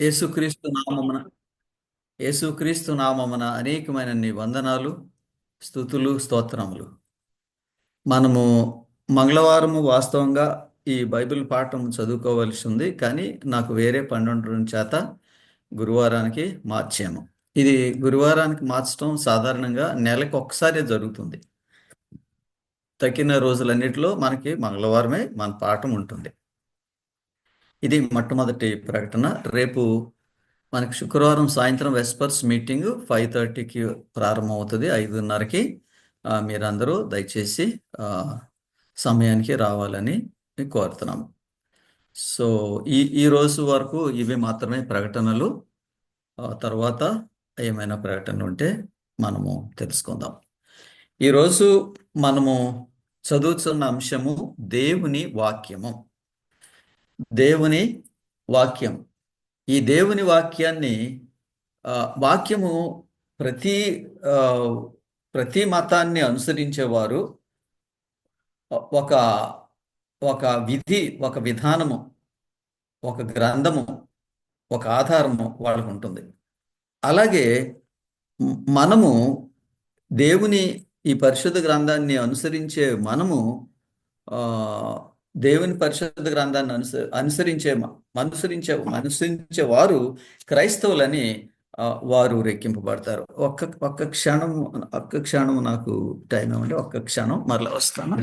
యేసుక్రీస్తు నామమున యేసుక్రీస్తు నామమున అనేకమైన వందనాలు, స్తుతులు, స్తోత్రములు. మనము మంగళవారము వాస్తవంగా ఈ బైబిల్ పాఠం చదువుకోవలసి ఉంది. కానీ నాకు వేరే పని ఉండడం చేత గురువారానికి మార్చాము. ఇది గురువారానికి మార్చడం సాధారణంగా నెలకు ఒక్కసారే జరుగుతుంది. తక్కిన రోజులన్నిటిలో మనకి మంగళవారమే మన పాఠం ఉంటుంది. ఇది మొట్టమొదటి ప్రకటన. రేపు మనకి శుక్రవారం సాయంత్రం వెస్పర్స్ మీటింగ్ 5:30కి ప్రారంభమవుతుంది. 5:30కి మీరందరూ దయచేసి సమయానికి రావాలని కోరుతున్నాము. సో ఈ రోజు వరకు ఇవి మాత్రమే ప్రకటనలు. తర్వాత ఏమైనా ప్రకటనలు ఉంటే మనము తెలుసుకుందాం. ఈరోజు మనము చదువుతున్న అంశము దేవుని వాక్యము. దేవుని వాక్యం. ఈ దేవుని వాక్యాన్ని వాక్యము ప్రతి ప్రతి మతాన్ని అనుసరించేవారు ఒక ఒక విధి, ఒక విధానము, ఒక గ్రంథము, ఒక ఆధారము వాళ్ళకు ఉంటుంది. అలాగే మనము దేవుని ఈ పరిశుద్ధ గ్రంథాన్ని అనుసరించే మనము దేవుని పరిశుద్ధ గ్రంథాన్ని అనుసరించే వారు క్రైస్తవులని వారు రెక్కింపబడతారు. ఒక్క క్షణం నాకు టైం ఇవ్వండి. ఒక్క క్షణం మరలా వస్తాను.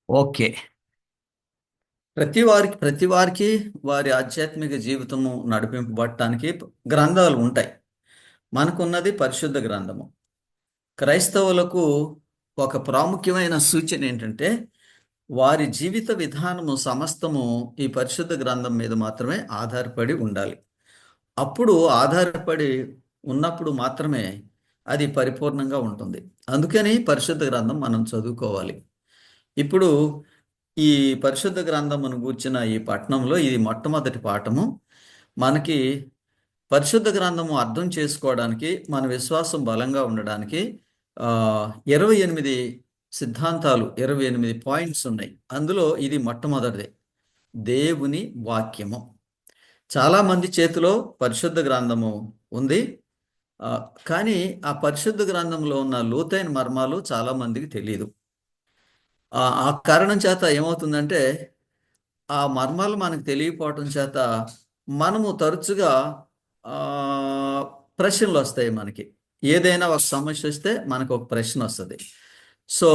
ఓకే. ప్రతి వారికి వారి ఆధ్యాత్మిక జీవితము నడిపింపబడటానికి గ్రంథాలు ఉంటాయి. మనకున్నది పరిశుద్ధ గ్రంథము. క్రైస్తవులకు ఒక ప్రాముఖ్యమైన సూచన ఏంటంటే వారి జీవిత విధానము సమస్తము ఈ పరిశుద్ధ గ్రంథం మీద మాత్రమే ఆధారపడి ఉండాలి. అప్పుడు ఆధారపడి ఉన్నప్పుడు మాత్రమే అది పరిపూర్ణంగా ఉంటుంది. అందుకని పరిశుద్ధ గ్రంథం మనం చదువుకోవాలి. ఇప్పుడు ఈ పరిశుద్ధ గ్రంథమును గూర్చిన ఈ పఠనంలో ఇది మొట్టమొదటి పాఠము. మనకి పరిశుద్ధ గ్రంథము అర్థం చేసుకోవడానికి, మన విశ్వాసం బలంగా ఉండడానికి 28 సిద్ధాంతాలు, 28 పాయింట్స్ ఉన్నాయి. అందులో ఇది మొట్టమొదటిది, దేవుని వాక్యము. చాలా మంది చేతిలో పరిశుద్ధ గ్రంథము ఉంది. కానీ ఆ పరిశుద్ధ గ్రంథంలో ఉన్న లోతైన మర్మాలు చాలా మందికి తెలియదు. ఆ కారణం చేత ఏమవుతుందంటే ఆ మర్మాలు మనకు తెలియకపోవటం చేత మనము తరచుగా ప్రశ్నలు వస్తాయి. మనకి ఏదైనా ఒక సమస్య వస్తే మనకు ఒక ప్రశ్న వస్తుంది. సో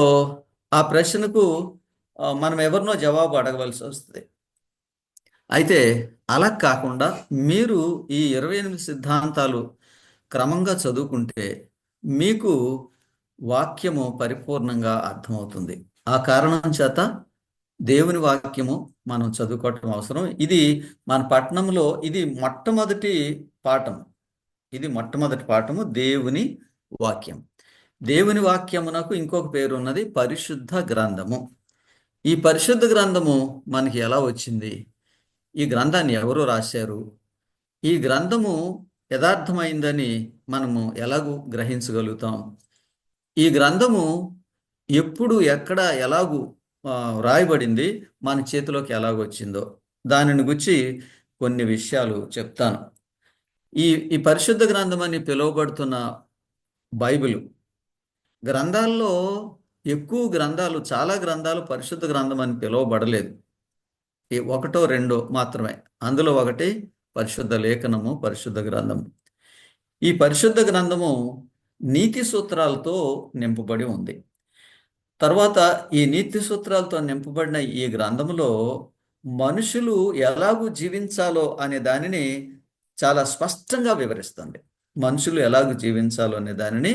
ఆ ప్రశ్నకు మనం ఎవరినో జవాబు అడగవలసి వస్తుంది. అయితే అలా కాకుండా మీరు ఈ 28 సిద్ధాంతాలు క్రమంగా చదువుకుంటే మీకు వాక్యము పరిపూర్ణంగా అర్థమవుతుంది. ఆ కారణం చేత దేవుని వాక్యము మనం చదువుకోవటం అవసరం. ఇది మన పట్టణంలో ఇది మొట్టమొదటి పాఠము, దేవుని వాక్యం. దేవుని వాక్యమునకు ఇంకొక పేరు ఉన్నది, పరిశుద్ధ గ్రంథము. ఈ పరిశుద్ధ గ్రంథము మనకి ఎలా వచ్చింది? ఈ గ్రంథాన్ని ఎవరు రాశారు? ఈ గ్రంథము యథార్థమైందని మనము ఎలాగూ గ్రహించగలుగుతాం? ఈ గ్రంథము ఎప్పుడు, ఎక్కడ, ఎలాగూ రాయబడింది, మన చేతిలోకి ఎలాగొచ్చిందో దానిని గురించి కొన్ని విషయాలు చెప్తాను. ఈ పరిశుద్ధ గ్రంథం అని పిలువబడుతున్న బైబిల్ గ్రంథాల్లో చాలా గ్రంథాలు పరిశుద్ధ గ్రంథం అని పిలువబడలేదు. ఒకటో రెండో మాత్రమే. అందులో ఒకటి పరిశుద్ధ లేఖనము, పరిశుద్ధ గ్రంథము. ఈ పరిశుద్ధ గ్రంథము నీతి సూత్రాలతో నింపబడి ఉంది. తర్వాత ఈ నీతి సూత్రాలతో నింపబడిన ఈ గ్రంథములో మనుషులు ఎలాగూ జీవించాలో అనే దానిని చాలా స్పష్టంగా వివరిస్తుంది. మనుషులు ఎలాగూ జీవించాలో అనే దానిని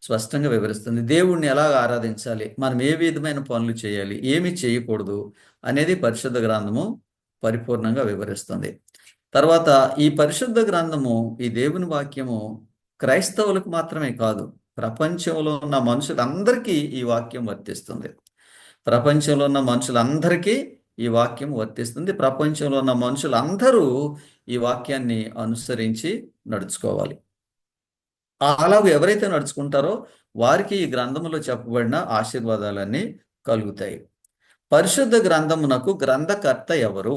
స్పష్టంగా వివరిస్తుంది. దేవుణ్ణి ఎలాగ ఆరాధించాలి, మనం ఏ విధమైన పనులు చేయాలి, ఏమి చేయకూడదు అనేది పరిశుద్ధ గ్రంథము పరిపూర్ణంగా వివరిస్తుంది. తర్వాత ఈ పరిశుద్ధ గ్రంథము, ఈ దేవుని వాక్యము క్రైస్తవులకు మాత్రమే కాదు, ప్రపంచంలో ఉన్న మనుషులందరికీ ఈ వాక్యం వర్తిస్తుంది. ప్రపంచంలో ఉన్న మనుషులందరికీ ఈ వాక్యం వర్తిస్తుంది. ప్రపంచంలో ఉన్న మనుషులందరూ ఈ వాక్యాన్ని అనుసరించి నడుచుకోవాలి. అలాగ ఎవరైతే నడుచుకుంటారో వారికి ఈ గ్రంథములో చెప్పబడిన ఆశీర్వాదాలన్నీ కలుగుతాయి. పరిశుద్ధ గ్రంథమునకు గ్రంథకర్త ఎవరు?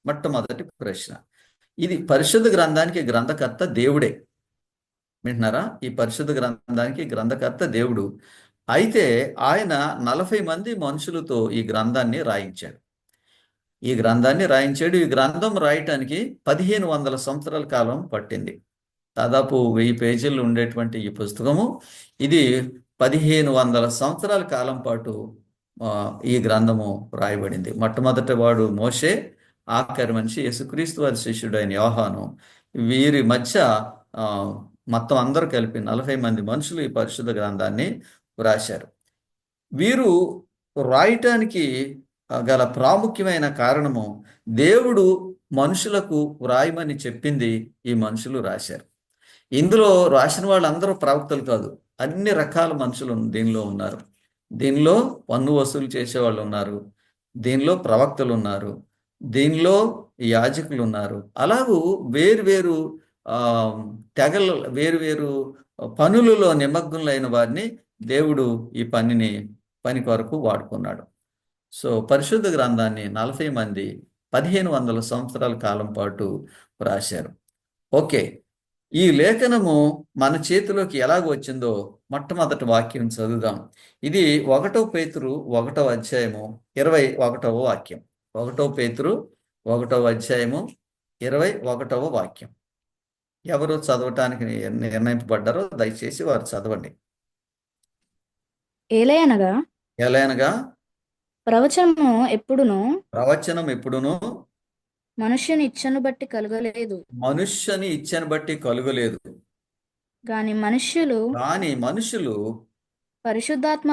మొట్టమొదటి ప్రశ్న. ఇది పరిశుద్ధ గ్రంథానికి గ్రంథకర్త దేవుడే. వింటున్నారా? ఈ పరిశుద్ధ గ్రంథానికి గ్రంథకర్త దేవుడు. అయితే ఆయన 40 మంది మనుషులతో ఈ గ్రంథాన్ని రాయించాడు. ఈ గ్రంథం రాయటానికి 1500 సంవత్సరాల కాలం పట్టింది. దాదాపు 1000 పేజీలు ఉండేటువంటి ఈ పుస్తకము, ఇది 1500 సంవత్సరాల కాలం పాటు ఈ గ్రంథము రాయబడింది. మొట్టమొదటి వాడు మోషే, ఆఖరి మనిషి యేసుక్రీస్తు వారి శిష్యుడు అయిన యోహాను. వీరి మధ్య మొత్తం అందరూ కలిపి 40 మంది మనుషులు ఈ పరిశుద్ధ గ్రంథాన్ని వ్రాశారు. వీరు రాయటానికి గల ప్రాముఖ్యమైన కారణము, దేవుడు మనుషులకు వ్రాయమని చెప్పింది ఈ మనుషులు రాశారు. ఇందులో రాసిన వాళ్ళందరూ ప్రవక్తలు కాదు, అన్ని రకాల మనుషులు దీనిలో ఉన్నారు. దీనిలో పన్ను వసూలు చేసేవాళ్ళు ఉన్నారు, దీనిలో ప్రవక్తలు ఉన్నారు, దీనిలో యాజకులు ఉన్నారు. అలాగూ వేరు తెగలు వేరు పనులలో నిమగ్నులైన వారిని దేవుడు ఈ పని కొరకు వాడుకున్నాడు. సో పరిశుద్ధ గ్రంథాన్ని 40 మంది 1500 సంవత్సరాల కాలం పాటు రాశారు. ఓకే, ఈ లేఖనము మన చేతిలోకి ఎలాగ వచ్చిందో మొట్టమొదటి వాక్యం చదువుదాం. ఇది 1 పేతురు 1వ అధ్యాయము 21వ వాక్యం. 1 పేతురు 1వ అధ్యాయము 21వ వాక్యం. ఎవరు చదవటానికి నిర్ణయింపబడ్డారో దయచేసి వారు చదవండి. ఏలయనగా ప్రవచనం ఎప్పుడును మనుష్యుని ఇచ్చను బట్టి కలుగలేదు. గాని మనుష్యులు పరిశుద్ధాత్మ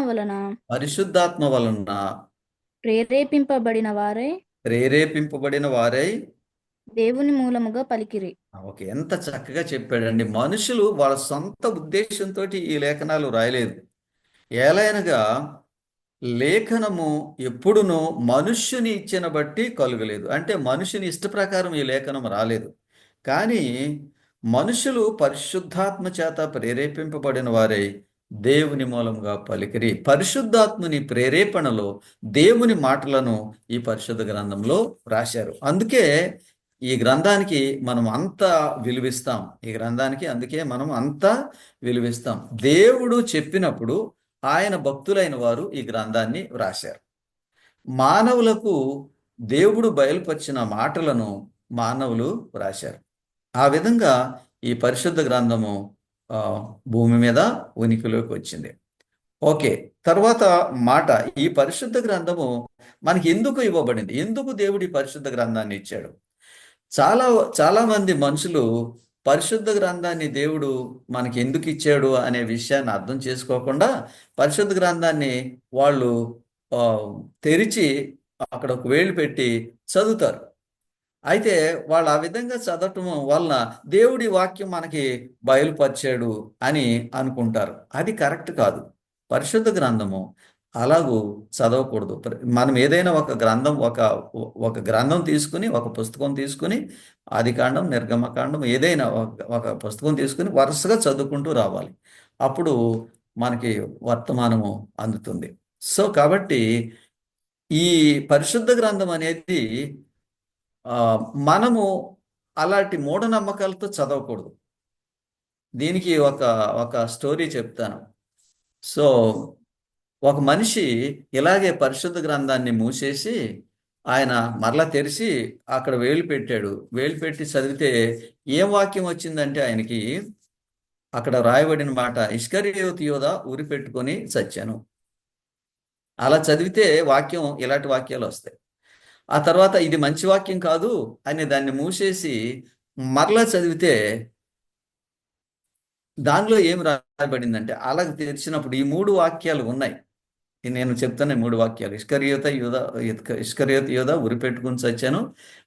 వలన ప్రేరేపింపబడిన వారై దేవుని మూలముగా పలికిరి. ఓకే, ఎంత చక్కగా చెప్పాడండి. మనుషులు వాళ్ళ సొంత ఉద్దేశంతో ఈ లేఖనాలు రాయలేదు. ఏలైనగా లేఖనము ఎప్పుడునూ మనుష్యుని ఇచ్చిన బట్టి కలుగలేదు. అంటే మనుషుని ఇష్ట ప్రకారం ఈ లేఖనం రాలేదు. కానీ మనుషులు పరిశుద్ధాత్మ చేత ప్రేరేపింపబడిన వారై దేవుని మూలంగా పలికిరి. పరిశుద్ధాత్మని ప్రేరేపణలో దేవుని మాటలను ఈ పరిశుద్ధ గ్రంథంలో రాశారు. అందుకే ఈ గ్రంథానికి మనం అంతా విలువిస్తాం. అందుకే మనం అంతా విలువిస్తాం. దేవుడు చెప్పినప్పుడు ఆయన భక్తులైన వారు ఈ గ్రంథాన్ని వ్రాశారు. మానవులకు దేవుడు బయలుపరిచిన మాటలను మానవులు వ్రాశారు. ఆ విధంగా ఈ పరిశుద్ధ గ్రంథము భూమి మీద ఉనికిలోకి వచ్చింది. ఓకే, తర్వాత మాట, ఈ పరిశుద్ధ గ్రంథము మనకి ఎందుకు ఇవ్వబడింది? ఎందుకు దేవుడు ఈ పరిశుద్ధ గ్రంథాన్ని ఇచ్చాడు? చాలా మంది మనుషులు పరిశుద్ధ గ్రంథాన్ని దేవుడు మనకి ఎందుకు ఇచ్చాడు అనే విషయాన్ని అర్థం చేసుకోకుండా పరిశుద్ధ గ్రంథాన్ని వాళ్ళు తెరిచి అక్కడ ఒక వేలు పెట్టి చదువుతారు. అయితే వాళ్ళు ఆ విధంగా చదవటం వలన దేవుడి వాక్యం మనకి బయలుపరిచాడు అని అనుకుంటారు. అది కరెక్ట్ కాదు. పరిశుద్ధ గ్రంథము అలాగూ చదవకూడదు. మనం ఏదైనా ఒక గ్రంథం తీసుకుని, ఒక పుస్తకం తీసుకుని, ఆదికాండం, నిర్గమకాండం, ఏదైనా ఒక పుస్తకం తీసుకుని వరుసగా చదువుకుంటూ రావాలి. అప్పుడు మనకి వర్తమానము అందుతుంది. సో కాబట్టి ఈ పరిశుద్ధ గ్రంథం అనేది మనము అలాంటి మూఢనమ్మకాలతో చదవకూడదు. దీనికి ఒక స్టోరీ చెప్తాను. సో ఒక మనిషి ఇలాగే పరిశుద్ధ గ్రంథాన్ని మూసేసి ఆయన మరలా తెరిచి అక్కడ వేలు పెట్టాడు. వేలు పెట్టి చదివితే ఏం వాక్యం వచ్చిందంటే ఆయనకి అక్కడ రాయబడిన మాట, ఇస్కరియోతు యోధా ఉరి పెట్టుకొని చచ్చాను. అలా చదివితే వాక్యం ఇలాంటి వాక్యాలు వస్తాయి. ఆ తర్వాత ఇది మంచి వాక్యం కాదు అని దాన్ని మూసేసి మరలా చదివితే దానిలో ఏం రాయబడిందంటే, అలాగ తెరిచినప్పుడు ఈ 3 వాక్యాలు ఉన్నాయి. నేను చెప్తాను 3 వాక్యాలు. ఇస్కరియోతు యోధా ఉరి పెట్టుకుని చచ్చాను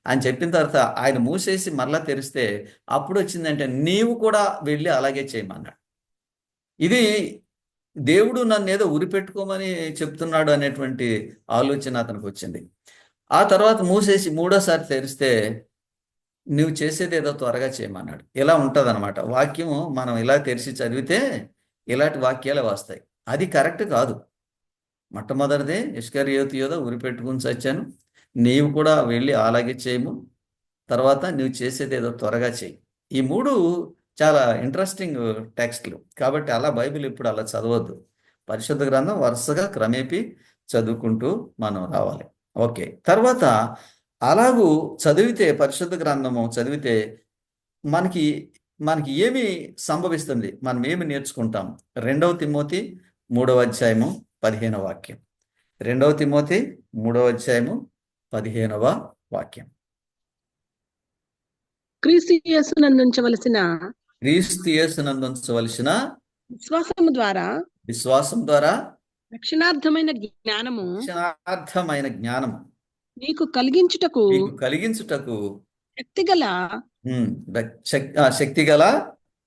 అని చెప్పిన తర్వాత ఆయన మూసేసి మరలా తెరిస్తే అప్పుడు వచ్చిందంటే, నీవు కూడా వెళ్ళి అలాగే చేయమన్నాడు. ఇది దేవుడు నన్ను ఏదో ఉరి పెట్టుకోమని చెప్తున్నాడు అనేటువంటి ఆలోచన అతనికి వచ్చింది. ఆ తర్వాత మూసేసి 3వ సారి తెరిస్తే నువ్వు చేసేది ఏదో త్వరగా చేయమన్నాడు. ఇలా ఉంటుందన్నమాట వాక్యము. మనం ఇలా తెరిచి చదివితే ఇలాంటి వాక్యాలు వస్తాయి. అది కరెక్ట్ కాదు. మొట్టమొదటిదే ఇష్కరియోతు యోధ ఉరిపెట్టుకుని చచ్చాను, నీవు కూడా వెళ్ళి అలాగే చేయము, తర్వాత నువ్వు చేసేది ఏదో త్వరగా చేయి. ఈ మూడు చాలా ఇంట్రెస్టింగ్ టెక్స్ట్లు. కాబట్టి అలా బైబిల్ ఇప్పుడు అలా చదవద్దు. పరిశుద్ధ గ్రంథం వరుసగా క్రమేపీ చదువుకుంటూ మనం రావాలి. ఓకే, తర్వాత అలాగూ చదివితే, పరిశుద్ధ గ్రంథము చదివితే మనకి మనకి ఏమి సంభవిస్తుంది, మనం ఏమి నేర్చుకుంటాం? 2 తిమోతి 3వ అధ్యాయము 15వ వాక్యం. 2 తిమోతి 3వ అధ్యాయము 15వ వాక్యం. క్రీస్తు యేసునందుంచవలసిన క్రీస్తు యేసునందుంచవలసిన విశ్వాసము ద్వారా విశ్వాసం ద్వారా రక్షణార్థమైన జ్ఞానము రక్షణార్థమైన జ్ఞానం నీకు కలిగించుటకు మీకు కలిగించుటకు శక్తిగల శక్తిగల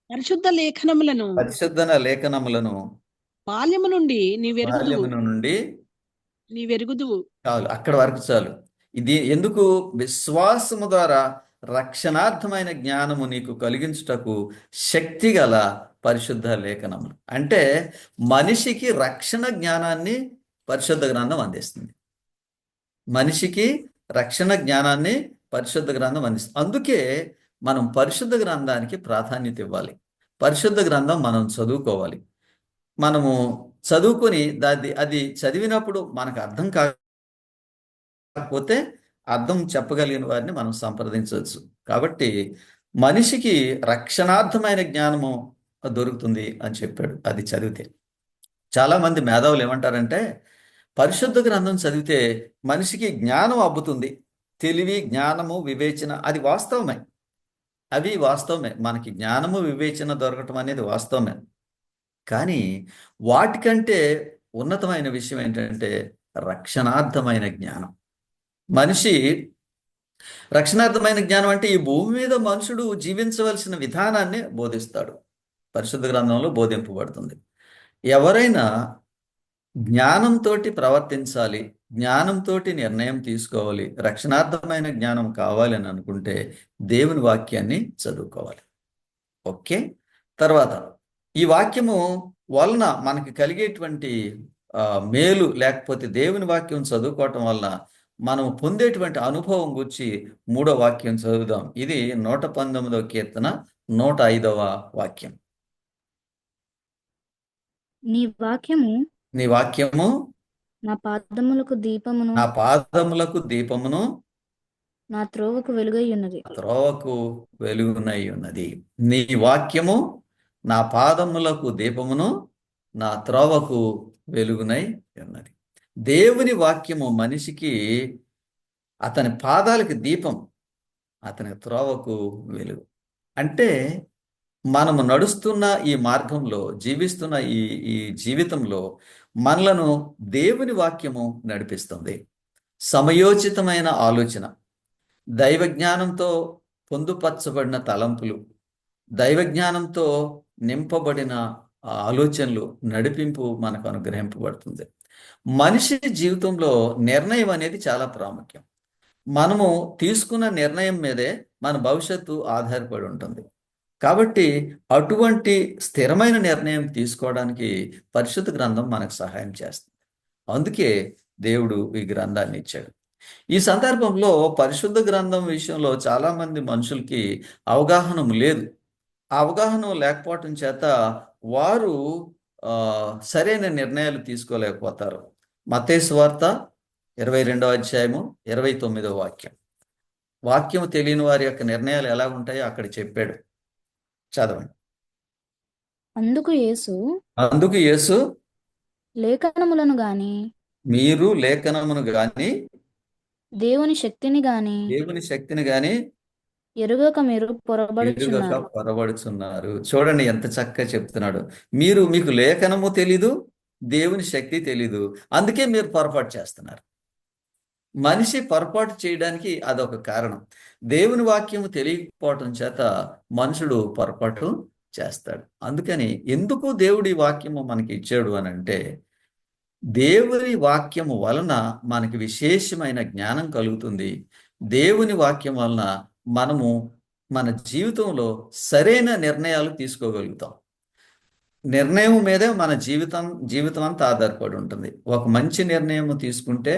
పరిశుద్ధ లేఖనములను పరిశుద్ధ లేఖనములను బాల్యము నుండి బాల్యమున నుండి నీవెరుగుదువు. చాలు, అక్కడ వరకు చాలు. ఇది ఎందుకు? విశ్వాసము ద్వారా రక్షణార్థమైన జ్ఞానము నీకు కలిగించుటకు శక్తిగల పరిశుద్ధ లేఖనములు. అంటే మనిషికి రక్షణ జ్ఞానాన్ని పరిశుద్ధ గ్రంథం అందిస్తుంది. మనిషికి రక్షణ జ్ఞానాన్ని పరిశుద్ధ గ్రంథం అందిస్తుంది. అందుకే మనం పరిశుద్ధ గ్రంథానికి ప్రాధాన్యత ఇవ్వాలి. పరిశుద్ధ గ్రంథం మనం చదువుకోవాలి. మనము చదువుకొని అది చదివినప్పుడు మనకు అర్థం కాకపోతే అర్థం చెప్పగలిగిన వారిని మనం సంప్రదించవచ్చు. కాబట్టి మనిషికి రక్షణార్థమైన జ్ఞానము దొరుకుతుంది అని చెప్పాడు అది చదివితే. చాలామంది మేధావులు ఏమంటారంటే, పరిశుద్ధ గ్రంథం చదివితే మనిషికి జ్ఞానం అబ్బుతుంది. తెలివి, జ్ఞానము, వివేచన, అది వాస్తవమే. అవి వాస్తవమే. మనకి జ్ఞానము, వివేచన దొరకటం అనేది వాస్తవమే. కానీ వాటికంటే ఉన్నతమైన విషయం ఏంటంటే రక్షణార్థమైన జ్ఞానం. మనిషి రక్షణార్థమైన జ్ఞానం అంటే ఈ భూమి మీద మనుషుడు జీవించవలసిన విధానాన్ని బోధిస్తాడు. పరిశుద్ధ గ్రంథంలో బోధింపబడుతుంది. ఎవరైనా జ్ఞానంతో ప్రవర్తించాలి, జ్ఞానంతో నిర్ణయం తీసుకోవాలి, రక్షణార్థమైన జ్ఞానం కావాలి అని అనుకుంటే దేవుని వాక్యాన్ని చదువుకోవాలి. ఓకే, తర్వాత ఈ వాక్యము వలన మనకి కలిగేటువంటి మేలు, లేకపోతే దేవుని వాక్యం చదువుకోవటం వలన మనం పొందేటువంటి అనుభవం గురించి 3వ వాక్యం చదువుదాం. ఇది 119వ కీర్తన 105వ వాక్యం. నీ వాక్యము నీ వాక్యము నా పాదములకు దీపమును నా పాదములకు దీపమును నా త్రోవకు వెలుగై ఉన్నది. త్రోవకు వెలుగునై ఉన్నది. నీ వాక్యము నా పాదములకు దీపమును నా త్రోవకు వెలుగునై ఉన్నది. దేవుని వాక్యము మనిషికి అతని పాదాలకి దీపం, అతని త్రోవకు వెలుగు. అంటే మనము నడుస్తున్న ఈ మార్గంలో, జీవిస్తున్న ఈ జీవితంలో మనలను దేవుని వాక్యము నడిపిస్తుంది. సమయోచితమైన ఆలోచన, దైవ జ్ఞానంతో పొందుపరచబడిన తలంపులు, దైవ జ్ఞానంతో నింపబడిన ఆలోచనలు, నడిపింపు మనకు అనుగ్రహింపబడుతుంది. మనిషి జీవితంలో నిర్ణయం అనేది చాలా ప్రాముఖ్యం. మనము తీసుకున్న నిర్ణయం మీదే మన భవిష్యత్తు ఆధారపడి ఉంటుంది. కాబట్టి అటువంటి స్థిరమైన నిర్ణయం తీసుకోవడానికి పరిశుద్ధ గ్రంథం మనకు సహాయం చేస్తుంది. అందుకే దేవుడు ఈ గ్రంథాన్ని ఇచ్చాడు. ఈ సందర్భంలో పరిశుద్ధ గ్రంథం విషయంలో చాలామంది మనుషులకి అవగాహన లేదు. ఆ అవగాహన లేకపోవటం చేత వారు సరైన నిర్ణయాలు తీసుకోలేకపోతారు. మత్తయి సువార్త 22వ అధ్యాయము 29వ వాక్యం. వాక్యం తెలియని వారి యొక్క నిర్ణయాలు ఎలా ఉంటాయో అక్కడ చెప్పాడు. చదవండి. అందుకు యేసు లేఖనములను గాని మీరు లేఖనమును గాని దేవుని శక్తిని గాని ఎరుగక మీరు పొరబడుచున్నారు. చూడండి ఎంత చక్కగా చెప్తున్నాడు. మీకు లేఖనము తెలీదు, దేవుని శక్తి తెలీదు, అందుకే మీరు పొరపాటు చేస్తున్నారు. మనిషి పొరపాటు చేయడానికి అదొక కారణం. దేవుని వాక్యము తెలియకపోవటం చేత మనుషుడు పొరపాటు చేస్తాడు. అందుకని ఎందుకు దేవుడి వాక్యము మనకి ఇచ్చాడు అని అంటే, దేవుని వాక్యము వలన మనకి విశేషమైన జ్ఞానం కలుగుతుంది. దేవుని వాక్యం వలన మనము మన జీవితంలో సరైన నిర్ణయాలు తీసుకోగలుగుతాం. నిర్ణయం మీదే మన జీవితం అంతా ఆధారపడి ఉంటుంది. ఒక మంచి నిర్ణయం తీసుకుంటే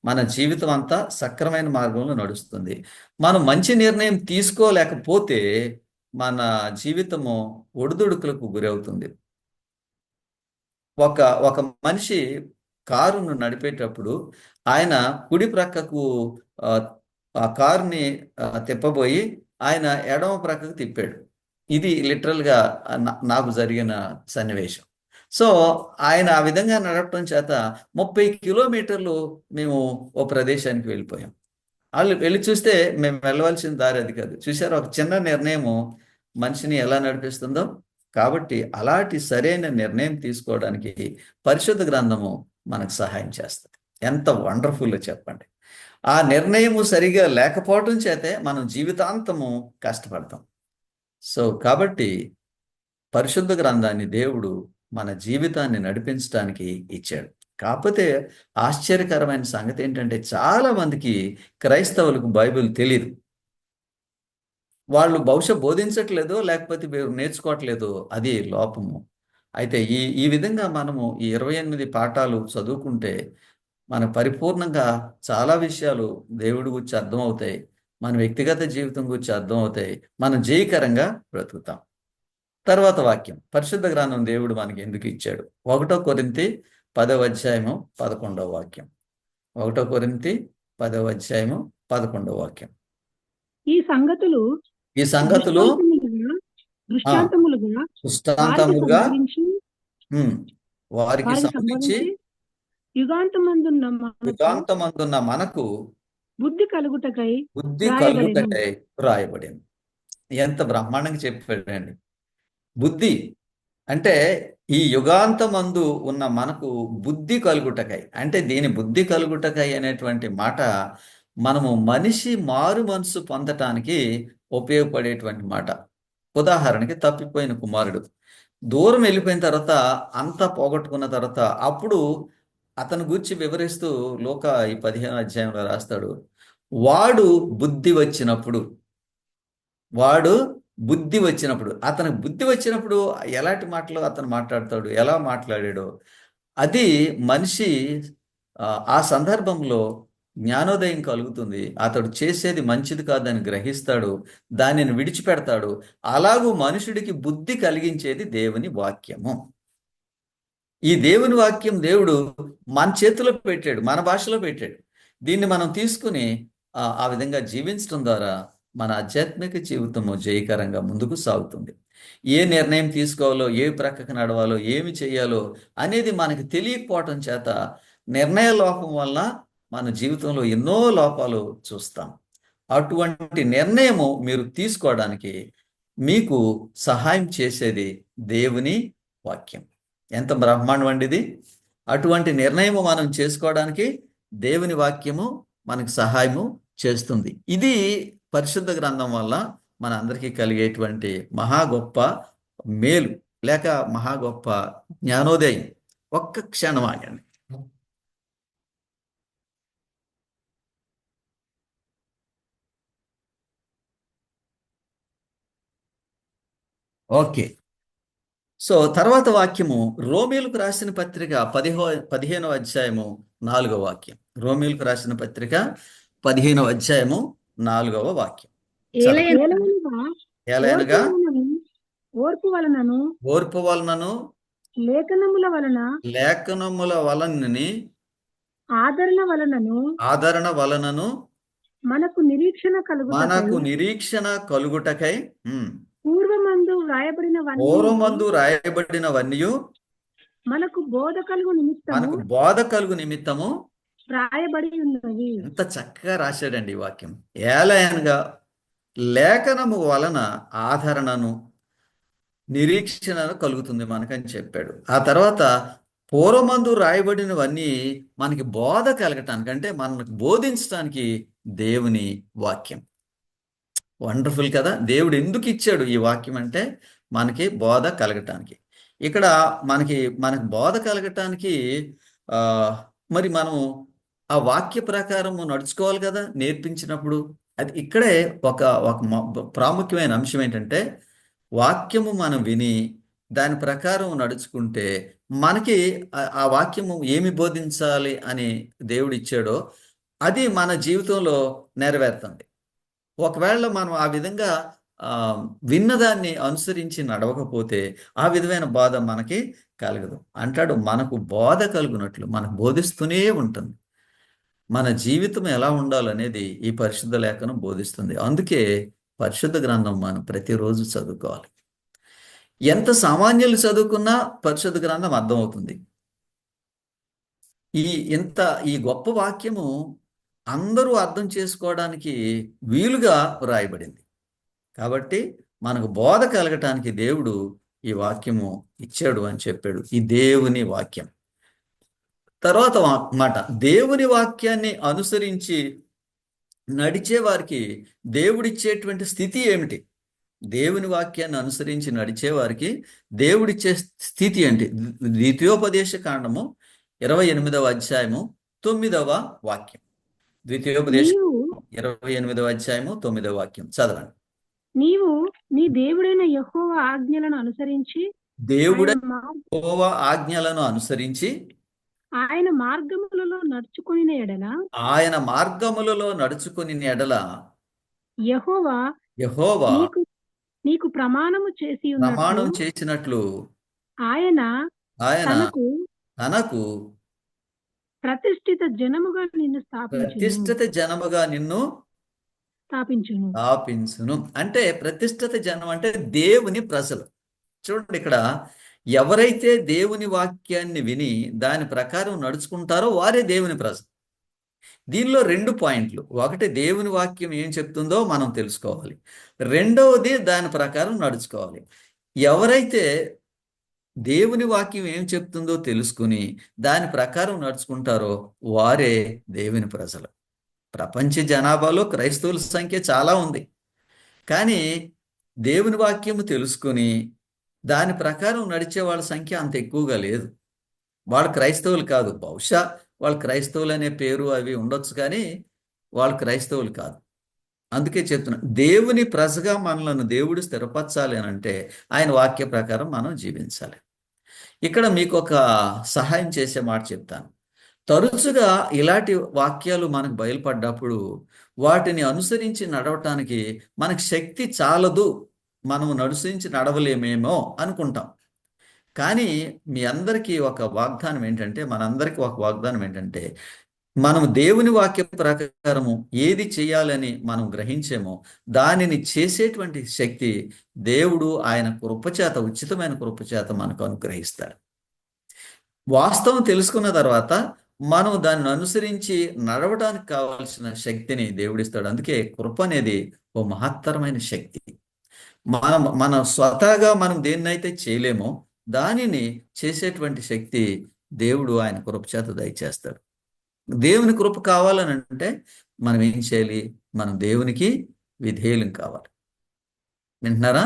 మన జీవితం అంతా సక్రమైన మార్గంలో నడుస్తుంది. మనం మంచి నిర్ణయం తీసుకోలేకపోతే మన జీవితము ఒడిదుడుకులకు గురవుతుంది. ఒక ఒక మనిషి కారును నడిపేటప్పుడు ఆయన కుడి ప్రక్కకు ఆ, ఆ కారుని తిప్పబోయి ఆయన ఎడమ ప్రక్కకు తిప్పాడు. ఇది లిటరల్గా నాకు జరిగిన సన్నివేశం. సో ఆయన ఆ విధంగా నడపడం చేత 30 కిలోమీటర్లు మేము ఓ ప్రదేశానికి వెళ్ళిపోయాం. వాళ్ళు వెళ్ళి చూస్తే మేము వెళ్ళవలసిన దారి అది కాదు. చూసారు, ఒక చిన్న నిర్ణయము మనిషిని ఎలా నడిపిస్తుందో. కాబట్టి అలాంటి సరైన నిర్ణయం తీసుకోవడానికి పరిశుద్ధ గ్రంథము మనకు సహాయం చేస్తుంది. ఎంత వండర్ఫుల్ చెప్పండి. ఆ నిర్ణయము సరిగా లేకపోవటం చేతే మనం జీవితాంతము కష్టపడతాం. సో కాబట్టి పరిశుద్ధ గ్రంథాన్ని దేవుడు మన జీవితాన్ని నడిపించడానికి ఇచ్చాడు. కాకపోతే ఆశ్చర్యకరమైన సంగతి ఏంటంటే చాలా మందికి క్రైస్తవులకు బైబిల్ తెలియదు. వాళ్ళు బహుశా బోధించట్లేదో లేకపోతే నేర్చుకోవట్లేదో, అది లోపము. అయితే ఈ విధంగా మనము ఈ 28 పాఠాలు చదువుకుంటే మన పరిపూర్ణంగా చాలా విషయాలు దేవుడి గురించి అర్థమవుతాయి. మన వ్యక్తిగత జీవితం గురించి అర్థమవుతాయి. మనం జయకరంగా బ్రతుకుతాం. తర్వాత వాక్యం, పరిశుద్ధ గ్రంథం దేవుడు మనకి ఎందుకు ఇచ్చాడు? 1 కొరింథీ 10వ అధ్యాయము 11వ వాక్యం. 1 కొరింథీ 10వ అధ్యాయము 11వ వాక్యం. ఈ సంగతులు దృష్టాంతములుగా వారికి సంబంధించి యుగాంతమందున్న మనకు బుద్ధి కలుగుటకై రాయబడింది. ఎంత బ్రహ్మాండంగా చెప్పాడండి. బుద్ధి అంటే ఈ యుగాంతమందు ఉన్న మనకు బుద్ధి కలుగుటకై, అంటే దీని బుద్ధి కలుగుటకై అనేటువంటి మాట మనము మనిషి మారు మనసు పొందటానికి ఉపయోగపడేటువంటి మాట. ఉదాహరణకి తప్పిపోయిన కుమారుడు దూరం వెళ్ళిపోయిన తర్వాత అంతా పోగొట్టుకున్న తర్వాత అప్పుడు అతను గూర్చి వివరిస్తూ లూకా ఈ 15వ అధ్యాయంలో రాస్తాడు, వాడు బుద్ధి వచ్చినప్పుడు అతనికి బుద్ధి వచ్చినప్పుడు ఎలాంటి మాటలు అతను మాట్లాడతాడు, ఎలా మాట్లాడాడో అది మనిషి ఆ సందర్భంలో జ్ఞానోదయం కలుగుతుంది. అతడు చేసేది మంచిది కాదని గ్రహిస్తాడు, దానిని విడిచిపెడతాడు. అలాగూ మనుషుడికి బుద్ధి కలిగించేది దేవుని వాక్యము. ఈ దేవుని వాక్యం దేవుడు మన చేతిలో పెట్టాడు, మన భాషలో పెట్టాడు. దీన్ని మనం తీసుకుని ఆ విధంగా జీవించడం ద్వారా మన ఆధ్యాత్మిక జీవితము జయకరంగా ముందుకు సాగుతుంది. ఏ నిర్ణయం తీసుకోవాలో, ఏ ప్రక్కకు నడవాలో, ఏమి చేయాలో అనేది మనకి తెలియకపోవటం చేత నిర్ణయ లోపం వల్ల మన జీవితంలో ఎన్నో లోపాలు చూస్తాం. అటువంటి నిర్ణయము మీరు తీసుకోవడానికి మీకు సహాయం చేసేది దేవుని వాక్యం. ఎంత బ్రహ్మాండం అండి ఇది! అటువంటి నిర్ణయము మనం చేసుకోవడానికి దేవుని వాక్యము మనకు సహాయము చేస్తుంది. ఇది పరిశుద్ధ గ్రంథం వల్ల మన అందరికీ కలిగేటువంటి మహా గొప్ప మేలు, లేక మహా గొప్ప జ్ఞానోదయం. ఒక్క క్షణం ఆగండి. ఓకే, సో తర్వాత వాక్యము రోమీయులకు రాసిన పత్రిక 15వ అధ్యాయము 4వ వాక్యం. రోమీయులకు రాసిన పత్రిక 15వ అధ్యాయము 4వ వాక్యం. ఏలయనగా ఓర్పు వలనను లేఖనముల వలనని ఆదరణ వలనను మనకు నిరీక్షణ కలుగుటకై పూర్వమందు రాయబడినవన్నీ మనకు బోధ కలుగు నిమిత్తము రాయబడి ఉన్నవి. ఎంత చక్కగా రాశాడండి ఈ వాక్యం. ఏలయనగా లేఖనము వలన ఆదరణను, నిరీక్షణను కలుగుతుంది మనకని చెప్పాడు. ఆ తర్వాత పూర్వమందు రాయబడినవన్నీ మనకి బోధ కలగటానికి, అంటే మనకు బోధించడానికి దేవుని వాక్యం. వండర్ఫుల్ కదా! దేవుడు ఎందుకు ఇచ్చాడు ఈ వాక్యం అంటే మనకి బోధ కలగటానికి. ఇక్కడ మనకు బోధ కలగటానికి మరి మనం ఆ వాక్య ప్రకారము నడుచుకోవాలి కదా. నేర్పించినప్పుడు అది ఇక్కడే ఒక ఒక ప్రాముఖ్యమైన అంశం ఏంటంటే, వాక్యము మనం విని దాని ప్రకారం నడుచుకుంటే మనకి ఆ వాక్యము ఏమి బోధించాలి అని దేవుడు ఇచ్చాడో అది మన జీవితంలో నెరవేరుతుంది. ఒకవేళ మనం ఆ విధంగా విన్నదాన్ని అనుసరించి నడవకపోతే ఆ విధమైన బాధ మనకి కలగదు. అంటాడు, మనకు బోధ కలుగునట్లు మనకు బోధిస్తూనే ఉంటుంది. మన జీవితం ఎలా ఉండాలనేది ఈ పరిశుద్ధ లేఖనం బోధిస్తుంది. అందుకే పరిశుద్ధ గ్రంథం మనం ప్రతిరోజు చదువుకోవాలి. ఎంత సామాన్యులు చదువుకున్నా పరిశుద్ధ గ్రంథం అర్థమవుతుంది. ఈ గొప్ప వాక్యము అందరూ అర్థం చేసుకోవడానికి వీలుగా వ్రాయబడింది. కాబట్టి మనకు బోధ కలగటానికి దేవుడు ఈ వాక్యము ఇచ్చాడు అని చెప్పాడు. ఈ దేవుని వాక్యం. తర్వాత మాట, దేవుని వాక్యాన్ని అనుసరించి నడిచే వారికి దేవుడిచ్చేటువంటి స్థితి ఏమిటి? దేవుని వాక్యాన్ని అనుసరించి నడిచే వారికి దేవుడిచ్చే స్థితి ఏంటి? ద్వితీయోపదేశ కాండము 28వ అధ్యాయము 9వ వాక్యం. ద్వితీయోపదేశం 28వ అధ్యాయము 9వ వాక్యం చదవండి. నీవు నీ దేవుడైన యెహోవా ఆజ్ఞలను అనుసరించి యెహోవా ఆజ్ఞలను అనుసరించి ఆయన మార్గములలో నడుచుకుని ఎడల యెహోవా నీకు ప్రమాణం చేసినట్లు ఆయన తనకు ప్రతిష్ఠిత జనముగా నిన్ను స్థాపించును. అంటే ప్రతిష్ఠిత జనం అంటే దేవుని ప్రజలు. చూడండి, ఇక్కడ ఎవరైతే దేవుని వాక్యాన్ని విని దాని ప్రకారం నడుచుకుంటారో వారే దేవుని ప్రజలు. దీనిలో 2 పాయింట్లు. ఒకటి, దేవుని వాక్యం ఏం చెప్తుందో మనం తెలుసుకోవాలి. రెండవది, దాని ప్రకారం నడుచుకోవాలి. ఎవరైతే దేవుని వాక్యం ఏం చెప్తుందో తెలుసుకుని దాని ప్రకారం నడుచుకుంటారో వారే దేవుని ప్రజలు. ప్రపంచ జనాభాలో క్రైస్తవుల సంఖ్య చాలా ఉంది. కానీ దేవుని వాక్యము తెలుసుకుని దాని ప్రకారం నడిచే వాళ్ళ సంఖ్య అంత ఎక్కువగా లేదు. వాళ్ళు క్రైస్తవులు కాదు. బహుశా వాళ్ళు క్రైస్తవులు అనే పేరు అవి ఉండొచ్చు, కానీ వాళ్ళు క్రైస్తవులు కాదు. అందుకే చెప్తున్నా, దేవుని ప్రజగా మనలను దేవుడు స్థిరపరచాలి అని అంటే ఆయన వాక్య ప్రకారం మనం జీవించాలి. ఇక్కడ మీకు ఒక సహాయం చేసే మాట చెప్తాను. తరచుగా ఇలాంటి వాక్యాలు మనకు బయలుపడ్డప్పుడు వాటిని అనుసరించి నడవటానికి మనకు శక్తి చాలదు, మనము అనుసరించి నడవలేమేమో అనుకుంటాం. కానీ మీ అందరికీ ఒక వాగ్దానం ఏంటంటే, మనందరికీ ఒక వాగ్దానం ఏంటంటే, మనం దేవుని వాక్య ప్రకారము ఏది చేయాలని మనం గ్రహించేమో దానిని చేసేటువంటి శక్తి దేవుడు ఆయన కృపచేత, ఉచితమైన కృపచేత మనకు అనుగ్రహిస్తాడు. వాస్తవం తెలుసుకున్న తర్వాత మనం దాన్ని అనుసరించి నడవడానికి కావాల్సిన శక్తిని దేవుడిస్తాడు. అందుకే కృప అనేది ఓ మహత్తరమైన శక్తి. మన స్వతహాగా మనం దేన్నైతే చేయలేమో దానిని చేసేటువంటి శక్తి దేవుడు ఆయన కృపచేత దయచేస్తాడు. దేవుని కృప కావాలని అంటే మనం ఏం చేయాలి? మనం దేవునికి విధేయులం కావాలి. వింటున్నారా?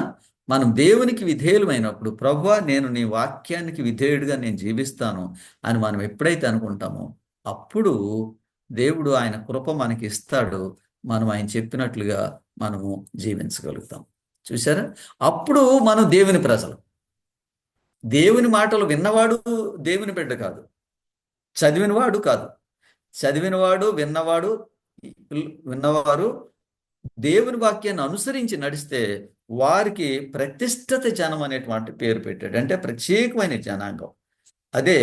మనం దేవునికి విధేయులమైనప్పుడు, ప్రభువా నేను నీ వాక్యానికి విధేయుడిగా నేను జీవిస్తాను అని మనం ఎప్పుడైతే అనుకుంటామో అప్పుడు దేవుడు ఆయన కృప మనకి ఇస్తాడు. మనం ఆయన చెప్పినట్లుగా మనము జీవించగలుగుతాం. చూసారా? అప్పుడు మనం దేవుని ప్రజలు. దేవుని మాటలు విన్నవాడు దేవుని బిడ్డ కాదు, చదివినవాడు కాదు. చదివినవాడు విన్నవారు దేవుని వాక్యాన్ని అనుసరించి నడిస్తే వారికి ప్రతిష్ఠిత జనం అనేటువంటి పేరు పెట్టాడు. అంటే ప్రత్యేకమైన జనాంగం. అదే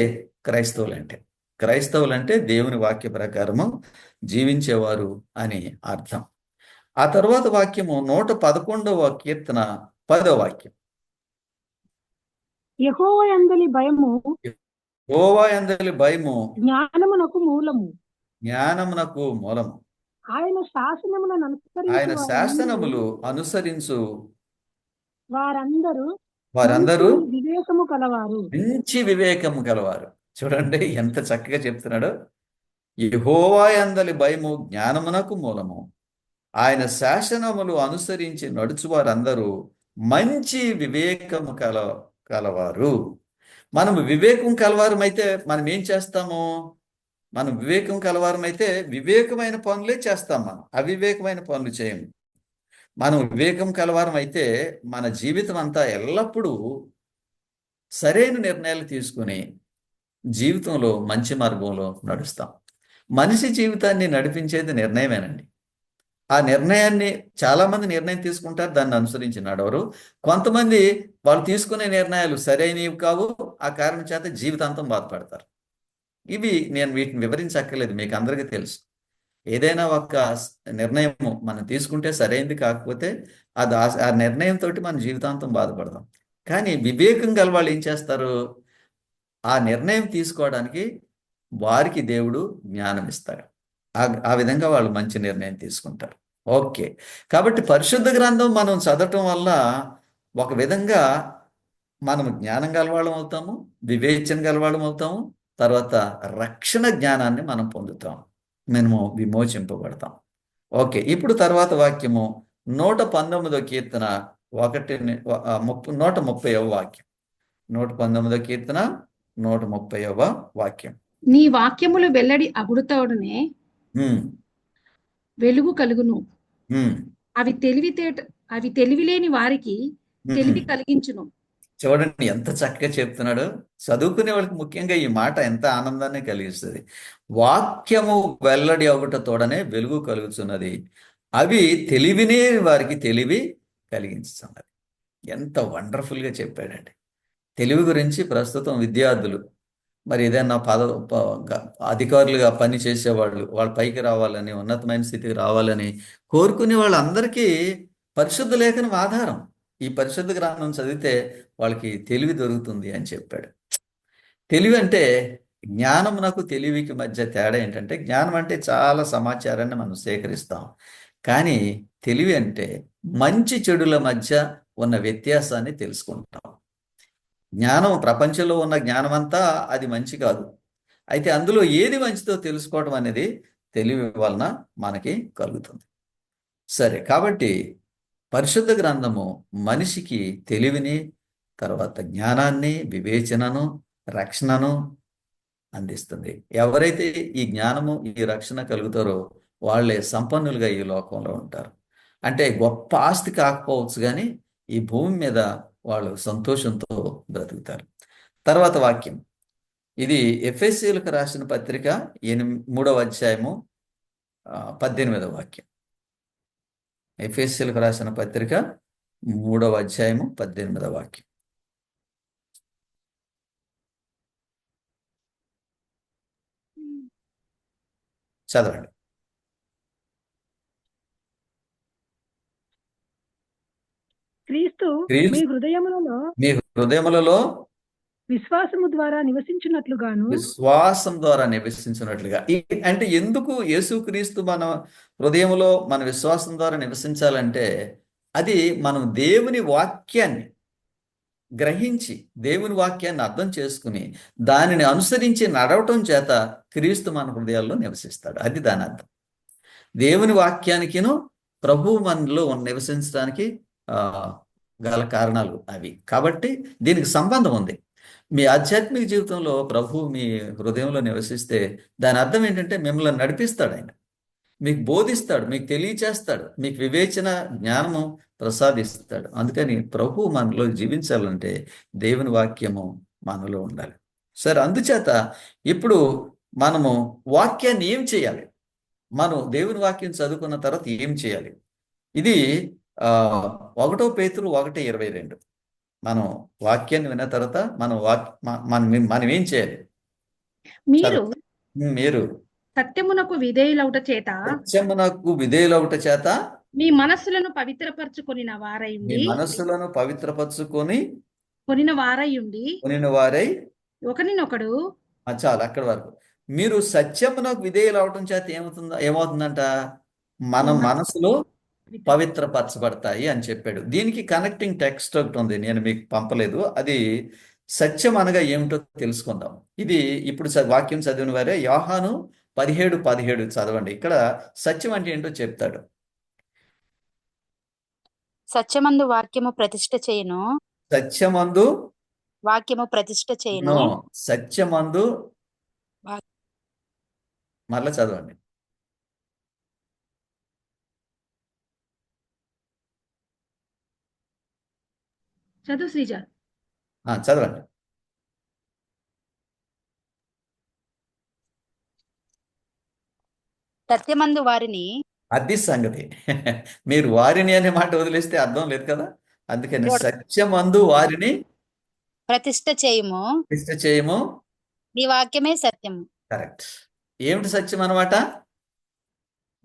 క్రైస్తవులంటే. క్రైస్తవులంటే దేవుని వాక్య ప్రకారము జీవించేవారు అని అర్థం. ఆ తర్వాత వాక్యము 111వ కీర్తన 10వ వాక్యం. యెహోవా యందలి భయము జ్ఞానమునకు మూలము. ఆయన శాసనములు అనుసరించు వారందరూ మంచి వివేకము కలవారు. చూడండి ఎంత చక్కగా చెప్తున్నాడు. యెహోవా యందలి భయము జ్ఞానమునకు మూలము, ఆయన శాసనములు అనుసరించి నడుచువారందరూ మంచి వివేకము కలవారు. మనము వివేకం కలవారమైతే మనం ఏం చేస్తాము? మనం వివేకం కలవారం అయితే వివేకమైన పనులే చేస్తాం, మనం అవివేకమైన పనులు చేయము. మనం వివేకం కలవారం అయితే మన జీవితం అంతా ఎల్లప్పుడూ సరైన నిర్ణయాలు తీసుకుని జీవితంలో మంచి మార్గంలో నడుస్తాం. మనిషి జీవితాన్ని నడిపించేది నిర్ణయమేనండి. ఆ నిర్ణయాన్ని చాలామంది నిర్ణయం తీసుకుంటారు, దాన్ని అనుసరించి నడవరు. కొంతమంది వాళ్ళు తీసుకునే నిర్ణయాలు సరైనవి కావు, ఆ కారణం చేత జీవితాంతం బాధపడతారు. ఇవి నేను వీటిని వివరించక్కర్లేదు, మీకు అందరికీ తెలుసు. ఏదైనా ఒక నిర్ణయం మనం తీసుకుంటే సరైనది కాకపోతే అది ఆ నిర్ణయంతో మన జీవితాంతం బాధపడతాం. కానీ వివేకం గల వాళ్ళు ఏం చేస్తారు? ఆ నిర్ణయం తీసుకోవడానికి వారికి దేవుడు జ్ఞానం ఇస్తాడు. ఆ విధంగా వాళ్ళు మంచి నిర్ణయం తీసుకుంటారు. ఓకే, కాబట్టి పరిశుద్ధ గ్రంథం మనం చదవటం వల్ల ఒక విధంగా మనం జ్ఞానం గలవాళ్ళం అవుతాము, వివేచన గలవాళ్ళం అవుతాము, తర్వాత రక్షణ జ్ఞానాన్ని మనం పొందుతాం, మనము విమోచింపబడతాం. ఓకే, ఇప్పుడు తర్వాత వాక్యము 119వ కీర్తన 130వ వాక్యం. 119వ కీర్తన 130వ వాక్యం. నీ వాక్యములు వెల్లడి అగుడుతోడనే వెలుగు కలుగును. అవి తెలివిలేని వారికి తెలివి కలిగించును. చూడండి ఎంత చక్కగా చెప్తున్నాడు. చదువుకునే వాళ్ళకి ముఖ్యంగా ఈ మాట ఎంత ఆనందాన్ని కలిగిస్తుంది. వాక్యము వెల్లడి అగుటతోడనే వెలుగు కలుగుతున్నది, అవి తెలివినే వారికి తెలివి కలిగించుతున్నది. ఎంత వండర్ఫుల్గా చెప్పాడండి. తెలివి గురించి ప్రస్తుతం విద్యార్థులు మరి ఏదైనా అధికారులుగా పని చేసేవాళ్ళు, వాళ్ళ పైకి రావాలని, ఉన్నతమైన స్థితికి రావాలని కోరుకునే వాళ్ళందరికీ పరిశుద్ధ లేఖనం ఆధారం. ఈ పరిశుద్ధ గ్రంథం చదివితే వాళ్ళకి తెలివి దొరుకుతుంది అని చెప్పాడు. తెలివి అంటే జ్ఞానమునకు తెలివికి మధ్య తేడా ఏంటంటే, జ్ఞానం అంటే చాలా సమాచారాన్ని మనం సేకరిస్తాం, కానీ తెలివి అంటే మంచి చెడుల మధ్య ఉన్న వ్యత్యాసాన్ని తెలుసుకుంటాం. జ్ఞానం, ప్రపంచంలో ఉన్న జ్ఞానం అంతా అది మంచి కాదు, అయితే అందులో ఏది మంచిదో తెలుసుకోవడం అనేది తెలివి వలన మనకి కలుగుతుంది. సరే, కాబట్టి పరిశుద్ధ గ్రంథము మనిషికి తెలివిని, తర్వాత జ్ఞానాన్ని, వివేచనను, రక్షణను అందిస్తుంది. ఎవరైతే ఈ జ్ఞానము, ఈ రక్షణ కలుగుతారో వాళ్ళే సంపన్నులుగా ఈ లోకంలో ఉంటారు. అంటే గొప్ప ఆస్తి కాకపోవచ్చు, కానీ ఈ భూమి మీద వాళ్ళు సంతోషంతో బ్రతుకుతారు. తర్వాత వాక్యం, ఇది ఎఫెసీయులకు రాసిన పత్రిక 3వ అధ్యాయము 18వ వాక్యం. ఎఫెసీయులకు రాసిన పత్రిక 3వ అధ్యాయము 18వ వాక్యం. చదవండి. క్రీస్తు మీ హృదయములలో విశ్వాసము ద్వారా నివసించినట్లుగా. అంటే ఎందుకు యేసుక్రీస్తు మన హృదయంలో మన విశ్వాసం ద్వారా నివసించాలంటే, అది మనం దేవుని వాక్యాన్ని గ్రహించి, దేవుని వాక్యాన్ని అర్థం చేసుకుని, దానిని అనుసరించి నడవటం చేత క్రీస్తు మన హృదయాల్లో నివసిస్తాడు. అది దాని అర్థం. దేవుని వాక్యానికిను ప్రభువు మనలో నివసించడానికి గల కారణాలు అవి. కాబట్టి దీనికి సంబంధం ఉంది. మీ ఆధ్యాత్మిక జీవితంలో ప్రభువు మీ హృదయంలో నివసిస్తే దాని అర్థం ఏంటంటే, మిమ్మల్ని నడిపిస్తాడు ఆయన, మీకు బోధిస్తాడు, మీకు తెలియచేస్తాడు, మీకు వివేచన, జ్ఞానము ప్రసాదిస్తాడు. అందుకని ప్రభువు మనలో జీవించాలంటే దేవుని వాక్యము మనలో ఉండాలి. సరే, అందుచేత ఇప్పుడు మనము వాక్యాన్ని ఏం చేయాలి? మనం దేవుని వాక్యం చదువుకున్న తర్వాత ఏం చేయాలి? ఇది 1 పేతురు 1:22. మనం వాక్యాన్ని విన్న తర్వాత మనం ఏం చేయాలి? మీరు సత్యమునకు విధేయులవుట చేత మీ మనస్సులను పవిత్రపరచుకొనిన వారై ఒకరినొకడు. చాలు అక్కడి వరకు. మీరు సత్యమునకు విధేయులవటం చేత ఏమవుతుందంట? మన మనసులో పవిత్రపరచబడతాయి అని చెప్పాడు. దీనికి కనెక్టింగ్ టెక్స్ట్ ఒకటి ఉంది, నేను మీకు పంపలేదు. అది సత్యం అనగా ఏమిటో తెలుసుకుందాం. ఇది ఇప్పుడు వాక్యం చదివిన వారే యోహాను 17:17 చదవండి. ఇక్కడ సత్యం అంటే ఏంటో చెప్తాడు. సత్యమందు వాక్యము ప్రతిష్ఠ చేయును. సత్యమందు వాక్యము ప్రతిష్ఠ చేయును. సత్యమందు మరలా చదవండి. చదువు శ్రీజ. చదవండి. సత్యమందు వారిని అది సంగతి. మీరు వారిని అనే మాట వదిలేస్తే అర్థం లేదు కదా. అందుకని సత్యమందు వారిని ప్రతిష్ఠ చేయుము, ప్రతిష్ఠ చేయము. నీ వాక్యమే సత్యము. కరెక్ట్. ఏమిటి సత్యం అన్నమాట?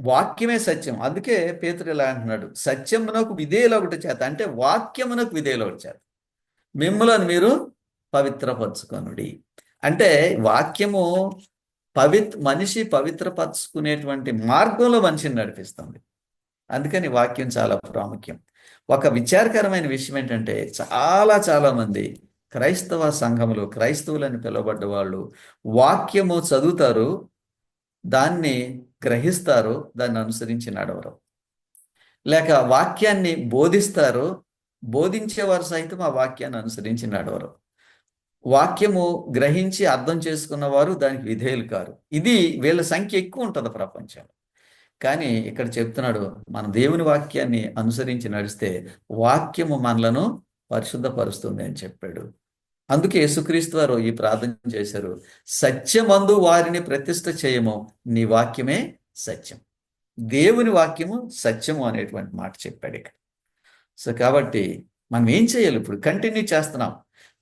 వాక్యమే సత్యం. అందుకే పేతురు ఇలా అంటున్నాడు, సత్యమునకు విధేయులొకటి చేత, అంటే వాక్యమునకు విధేయులొకటి చేత మిమ్ములను మీరు పవిత్రపరచుకొనుడి. అంటే వాక్యము మనిషి పవిత్రపరచుకునేటువంటి మార్గంలో మనిషిని నడిపిస్తుంది. అందుకని వాక్యం చాలా ప్రాముఖ్యం. ఒక విచారకరమైన విషయం ఏంటంటే, చాలా మంది క్రైస్తవ సంఘములు, క్రైస్తవులని పిలువబడ్డ వాళ్ళు వాక్యము చదువుతారు, దాన్ని గ్రహిస్తారు, దాన్ని అనుసరించి నడవరు. లేక వాక్యాన్ని బోధిస్తారు, బోధించేవారు సైతం ఆ వాక్యాన్ని అనుసరించి నడవరు. వాక్యము గ్రహించి అర్థం చేసుకున్న వారు దానికి విధేయులు కారు. ఇది వీళ్ళ సంఖ్య ఎక్కువ ఉంటుంది ప్రపంచంలో. కానీ ఇక్కడ చెప్తున్నాడు, మన దేవుని వాక్యాన్ని అనుసరించి నడిస్తే వాక్యము మనలను పరిశుద్ధపరుస్తుంది అని చెప్పాడు. అందుకే యేసుక్రీస్తు వారు ఈ ప్రార్థన చేశారు, సత్యమందు వారిని ప్రతిష్ఠ చేయము, నీ వాక్యమే సత్యం. దేవుని వాక్యము సత్యము అనేటువంటి మాట చెప్పాడు ఇక్కడ. సో కాబట్టి మనం ఏం చేయాలి? ఇప్పుడు కంటిన్యూ చేస్తున్నాం.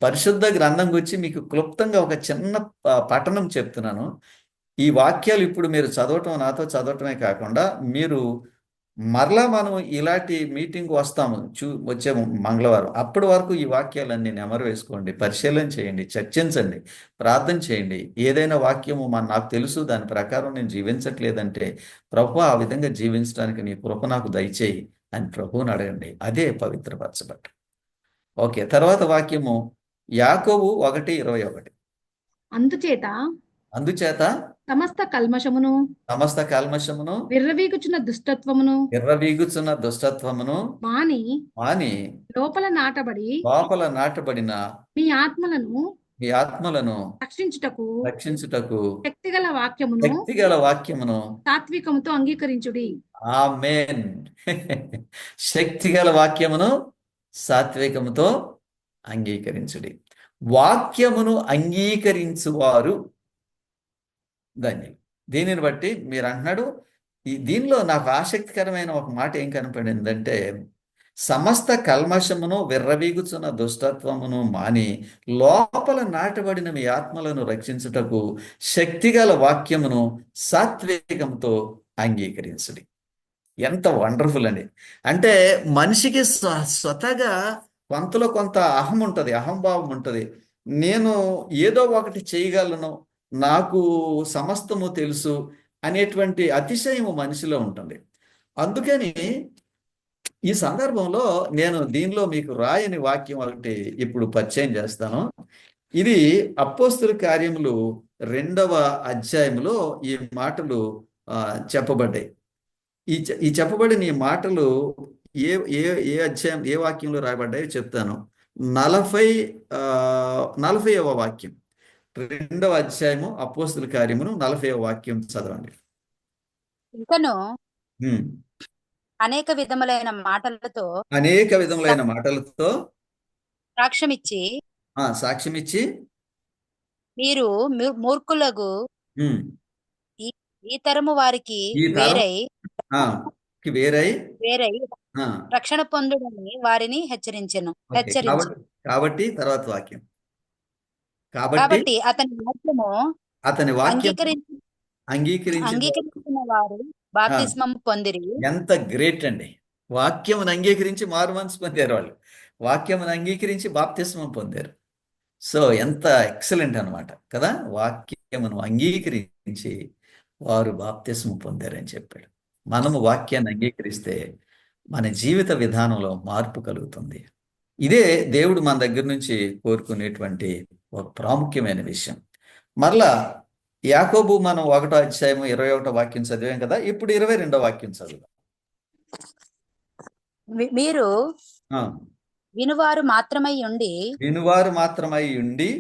పరిశుద్ధ గ్రంథం గురించి మీకు క్లుప్తంగా ఒక చిన్న పఠనం చెప్తున్నాను. ఈ వాక్యాలు ఇప్పుడు మీరు చదవటం, నాతో చదవటమే కాకుండా మీరు మరలా మనం ఇలాంటి మీటింగ్ వస్తాము వచ్చే మంగళవారం. అప్పటి వరకు ఈ వాక్యాలన్నీ నెమరు వేసుకోండి, పరిశీలన చేయండి, చర్చించండి, ప్రార్థన చేయండి. ఏదైనా వాక్యము నాకు తెలుసు, దాని ప్రకారం నేను జీవించట్లేదంటే, ప్రభువా ఆ విధంగా జీవించడానికి నీ కృప నాకు దయచేయి అని ప్రభువుని అడగండి. అదే పవిత్రపరచబట్ట. ఓకే, తర్వాత వాక్యము యాకోబు 1:21. అందుచేత సమస్త కల్మషమును విర్రవీగుచున్న దుష్టత్వమును మాని లోపల నాటబడిన మీ ఆత్మలను రక్షించుటకు శక్తిగల వాక్యమును సాత్వికముతో అంగీకరించుడి. ఆమేన్. శక్తిగల వాక్యమును సాత్వికముతో అంగీకరించుడి. వాక్యమును అంగీకరించువారు ధన్యులు. దీనిని బట్టి మీరు అంటున్నాడు, దీనిలో నాకు ఆసక్తికరమైన ఒక మాట ఏం కనపడిందంటే, సమస్త కల్మషమును విర్రవీగుచున్న దుష్టత్వమును మాని లోపల నాటబడిన మీ ఆత్మలను రక్షించుటకు శక్తిగల వాక్యమును సాత్వికంతో అంగీకరించుడి. ఎంత వండర్ఫుల్ అండి. అంటే మనిషికి స్వతగా కొంతలో కొంత అహం ఉంటుంది, అహంభావం ఉంటుంది. నేను ఏదో ఒకటి చేయగలను, నాకు సమస్తము తెలుసు అనేటువంటి అతిశయము మనిషిలో ఉంటుంది. అందుకని ఈ సందర్భంలో నేను దీనిలో మీకు రాయని వాక్యం ఒకటి ఇప్పుడు పరిచయం చేస్తాను. ఇది అపోస్తుల కార్యములు 2వ అధ్యాయంలో ఈ మాటలు చెప్పబడ్డాయి. ఈ చెప్పబడిన ఈ మాటలు ఏ ఏ ఏ అధ్యాయం, ఏ వాక్యంలో రాయబడ్డాయో చెప్తాను. 40వ వాక్యం, 2వ అధ్యాయము అపోస్తుల కార్యమును 40వ వాక్యం చదవండి. ఇంకను అనేక విధములైన మాటలతో సాక్ష్యమిచ్చి మీరు మూర్ఖులకు ఈ తరము వారికి వేరై రక్షణ పొందుడని వారిని హెచ్చరించెను. కాబట్టి తర్వాత వాక్యం, కాబట్టి అతని వాక్యం అంగీకరించిన వారు బాప్తిస్మము పొందిరి. ఎంత గ్రేట్ అండి! వాక్యమును అంగీకరించి మారు మనసు పొందారు వాళ్ళు. వాక్యమును అంగీకరించి బాప్తిస్మం పొందారు. సో ఎంత ఎక్సలెంట్ అనమాట కదా. వాక్యమును అంగీకరించి వారు బాప్తిస్మం పొందారని చెప్పాడు. మనము వాక్యాన్ని అంగీకరిస్తే మన జీవిత విధానంలో మార్పు కలుగుతుంది. ఇదే దేవుడు మన దగ్గర నుంచి కోరుకునేటువంటి ఒక ప్రాముఖ్యమైన విషయం. మరలా యాకోబు మనం 1వ అధ్యాయం 21వ వాక్యం చదివాం కదా. ఇప్పుడు 22వ వాక్యం చదువుదాం. మీరు వినువారు మాత్రమై ఉండి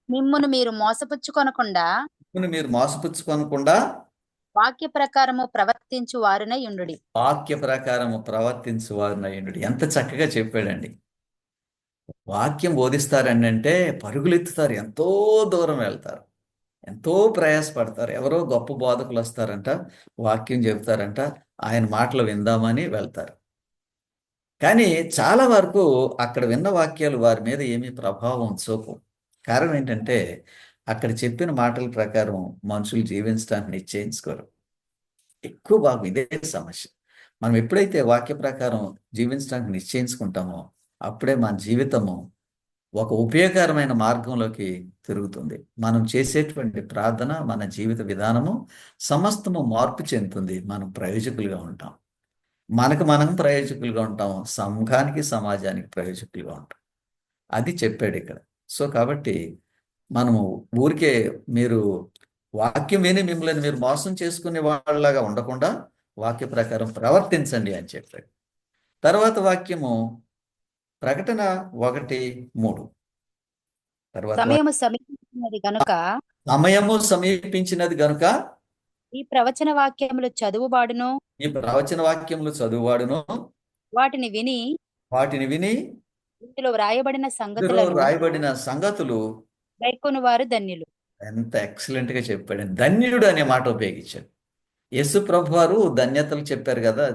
మిమ్మును మీరు మోసపుచ్చుకొనకుండా వాక్య ప్రకారము ప్రవర్తించు వారునై ఉండుడి. వాక్య ప్రకారము ప్రవర్తించు వారినయుండుడి. ఎంత చక్కగా చెప్పాడండి. వాక్యం బోధిస్తారండి అంటే పరుగులెత్తుతారు, ఎంతో దూరం వెళ్తారు, ఎంతో ప్రయాసపడతారు. ఎవరో గొప్ప బోధకులు వస్తారంట, వాక్యం చెబుతారంట, ఆయన మాటలు విందామని వెళ్తారు. కానీ చాలా వరకు అక్కడ విన్న వాక్యాలు వారి మీద ఏమీ ప్రభావం చూపవు. కారణం ఏంటంటే అక్కడ చెప్పిన మాటల ప్రకారం మనుషులు జీవించడానికి నిశ్చయించుకోరు. ఎక్కువ భాగం ఇదే సమస్య. మనం ఎప్పుడైతే వాక్య ప్రకారం జీవించడానికి నిశ్చయించుకుంటామో అప్పుడే మన జీవితము ఒక ఉపయోగకరమైన మార్గంలోకి తిరుగుతుంది. మనం చేసేటువంటి ప్రార్థన, మన జీవిత విధానము సమస్తము మార్పు చెందుతుంది. మనం ప్రయోజకులుగా ఉంటాం, మనకు మనం ప్రయోజకులుగా ఉంటాం, సంఘానికి సమాజానికి ప్రయోజకులుగా ఉంటాం. అది చెప్పాడు ఇక్కడ. సో కాబట్టి మనము ఊరికే మీరు వాక్యం విని మిమ్మల్ని మీరు మోసం చేసుకునే వాళ్ళలాగా ఉండకుండా వాక్య ప్రకారం ప్రవర్తించండి అని చెప్పాడు. తర్వాత వాక్యము ప్రకటన 1:3. తర్వాత సమయము సమీపించినది గనుక సమయము సమీపించినది గనుక ఈ ప్రవచన వాక్యములు చదువుబాడును ఈ ప్రవచన వాక్యములు చదువువాడును వాటిని విని ఇందులో వ్రాయబడిన ఇందులో సంగతులను రాయబడిన సంగతులు. గైకొను వారు ధన్యులు. ఎంత ఎక్సలెంట్ గా చెప్పాడు. ధన్యుడు అనే మాట ఉపయోగించాడు. యేసు ప్రభు వారు ధన్యతలు చెప్పారు కదా,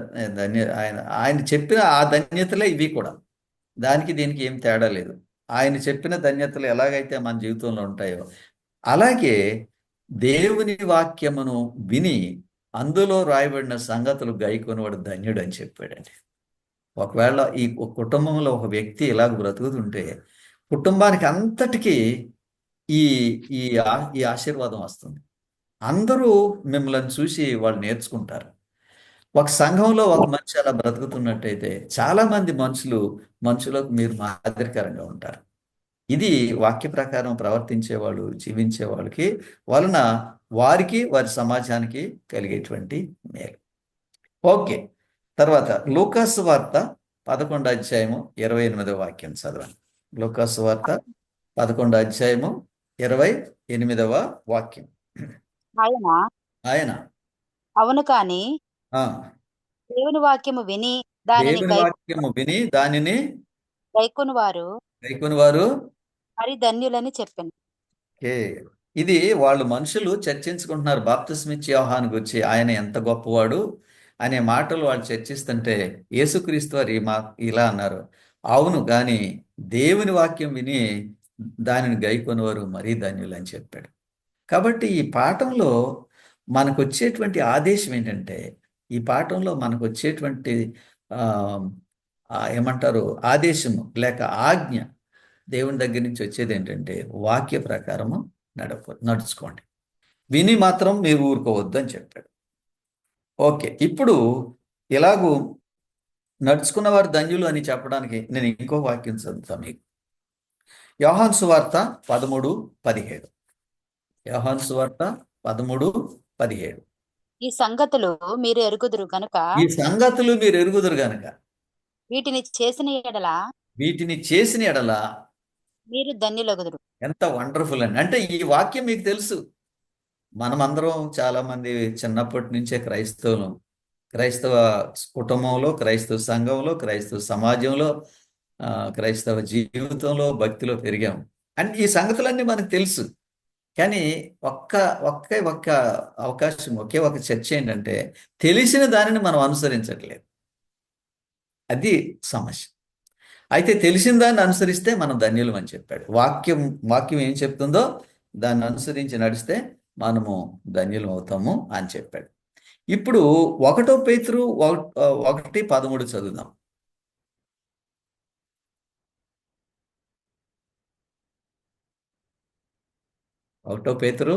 ఆయన చెప్పిన ఆ ధన్యతలే ఇవి కూడా. దానికి దీనికి ఏం తేడా లేదు. ఆయన చెప్పిన ధన్యతలు ఎలాగైతే మన జీవితంలో ఉంటాయో అలాగే దేవుని వాక్యమును విని అందులో రాయబడిన సంగతులు గైకొనివాడు ధన్యుడు అని చెప్పాడండి. ఒకవేళ ఈ కుటుంబంలో ఒక వ్యక్తి ఇలాగ బ్రతుకుతుంటే కుటుంబానికి అంతటికీ ఈ ఈ ఈ ఆశీర్వాదం వస్తుంది. అందరూ మిమ్మల్ని చూసి వాళ్ళు నేర్చుకుంటారు. ఒక సంఘంలో ఒక మనిషి అలా బ్రతుకుతున్నట్టయితే చాలా మంది మనుషులకు మీరు మాదిరికరంగా ఉంటారు. ఇది వాక్య ప్రకారం ప్రవర్తించే వాళ్ళు, జీవించే వాళ్ళకి వలన వారికి వారి సమాజానికి కలిగేటువంటి మేలు. ఓకే, తర్వాత లూకాసు వార్త 11:28 చదవండి. లూకాసు వార్త 11:28 ఆయన అవును కాని దేవుని వాక్యము విని దానిని గైకొను వారు మరి ధన్యులని చెప్పాను. ఇది వాళ్ళు మనుషులు చర్చించుకుంటున్నారు. బాప్తిస్మిచ్చే యోహాను గురించి ఆయన ఎంత గొప్పవాడు అనే మాటలు వాళ్ళు చర్చిస్తుంటే యేసుక్రీస్తు వారు ఇలా అన్నారు, అవును కానీ దేవుని వాక్యం విని దానిని గైకొనివారు మరీ ధన్యులు అని చెప్పాడు. కాబట్టి ఈ పాఠంలో మనకు వచ్చేటువంటి ఆదేశం ఏంటంటే, ఈ పాఠంలో మనకు వచ్చేటువంటి ఏమంటారు ఆదేశము లేక ఆజ్ఞ దేవుని దగ్గర నుంచి వచ్చేది ఏంటంటే వాక్య ప్రకారము నడుచుకోండి, విని మాత్రం మీరు ఊరుకోవద్దు అని చెప్పాడు. ఓకే, ఇప్పుడు ఇలాగూ నడుచుకున్న వారు ధన్యులు అని చెప్పడానికి నేను ఇంకో వాక్యం చదువుతాను మీకు. యోహాను సువార్త 13:17. యోహాను సువార్త 13:17. ఈ సంగతులు మీరు ఎరుగుదురు గనుక వీటిని చేసిన ఎడల మీరు ధన్యులగుదురు. ఎంత వండర్ఫుల్ అండి. అంటే ఈ వాక్యం మీకు తెలుసు. మనమందరం చాలా మంది చిన్నప్పటి నుంచే క్రైస్తవ కుటుంబంలో, క్రైస్తవ సంఘంలో, క్రైస్తవ సమాజంలో, క్రైస్తవ జీవితంలో, భక్తిలో పెరిగాము. అండ్ ఈ సంగతులన్నీ మనకు తెలుసు. కానీ ఒక్క అవకాశం, ఒకే ఒక చర్చ ఏంటంటే తెలిసిన దానిని మనం అనుసరించట్లేదు. అది సమస్య. అయితే తెలిసిన దాన్ని అనుసరిస్తే మనం ధన్యులం అని చెప్పాడు. వాక్యం ఏం చెప్తుందో దాన్ని అనుసరించి నడిస్తే మనము ధన్యులం అవుతాము అని చెప్పాడు. ఇప్పుడు 1 పేతురు 1:13 చదువుదాం. 1 పేతురు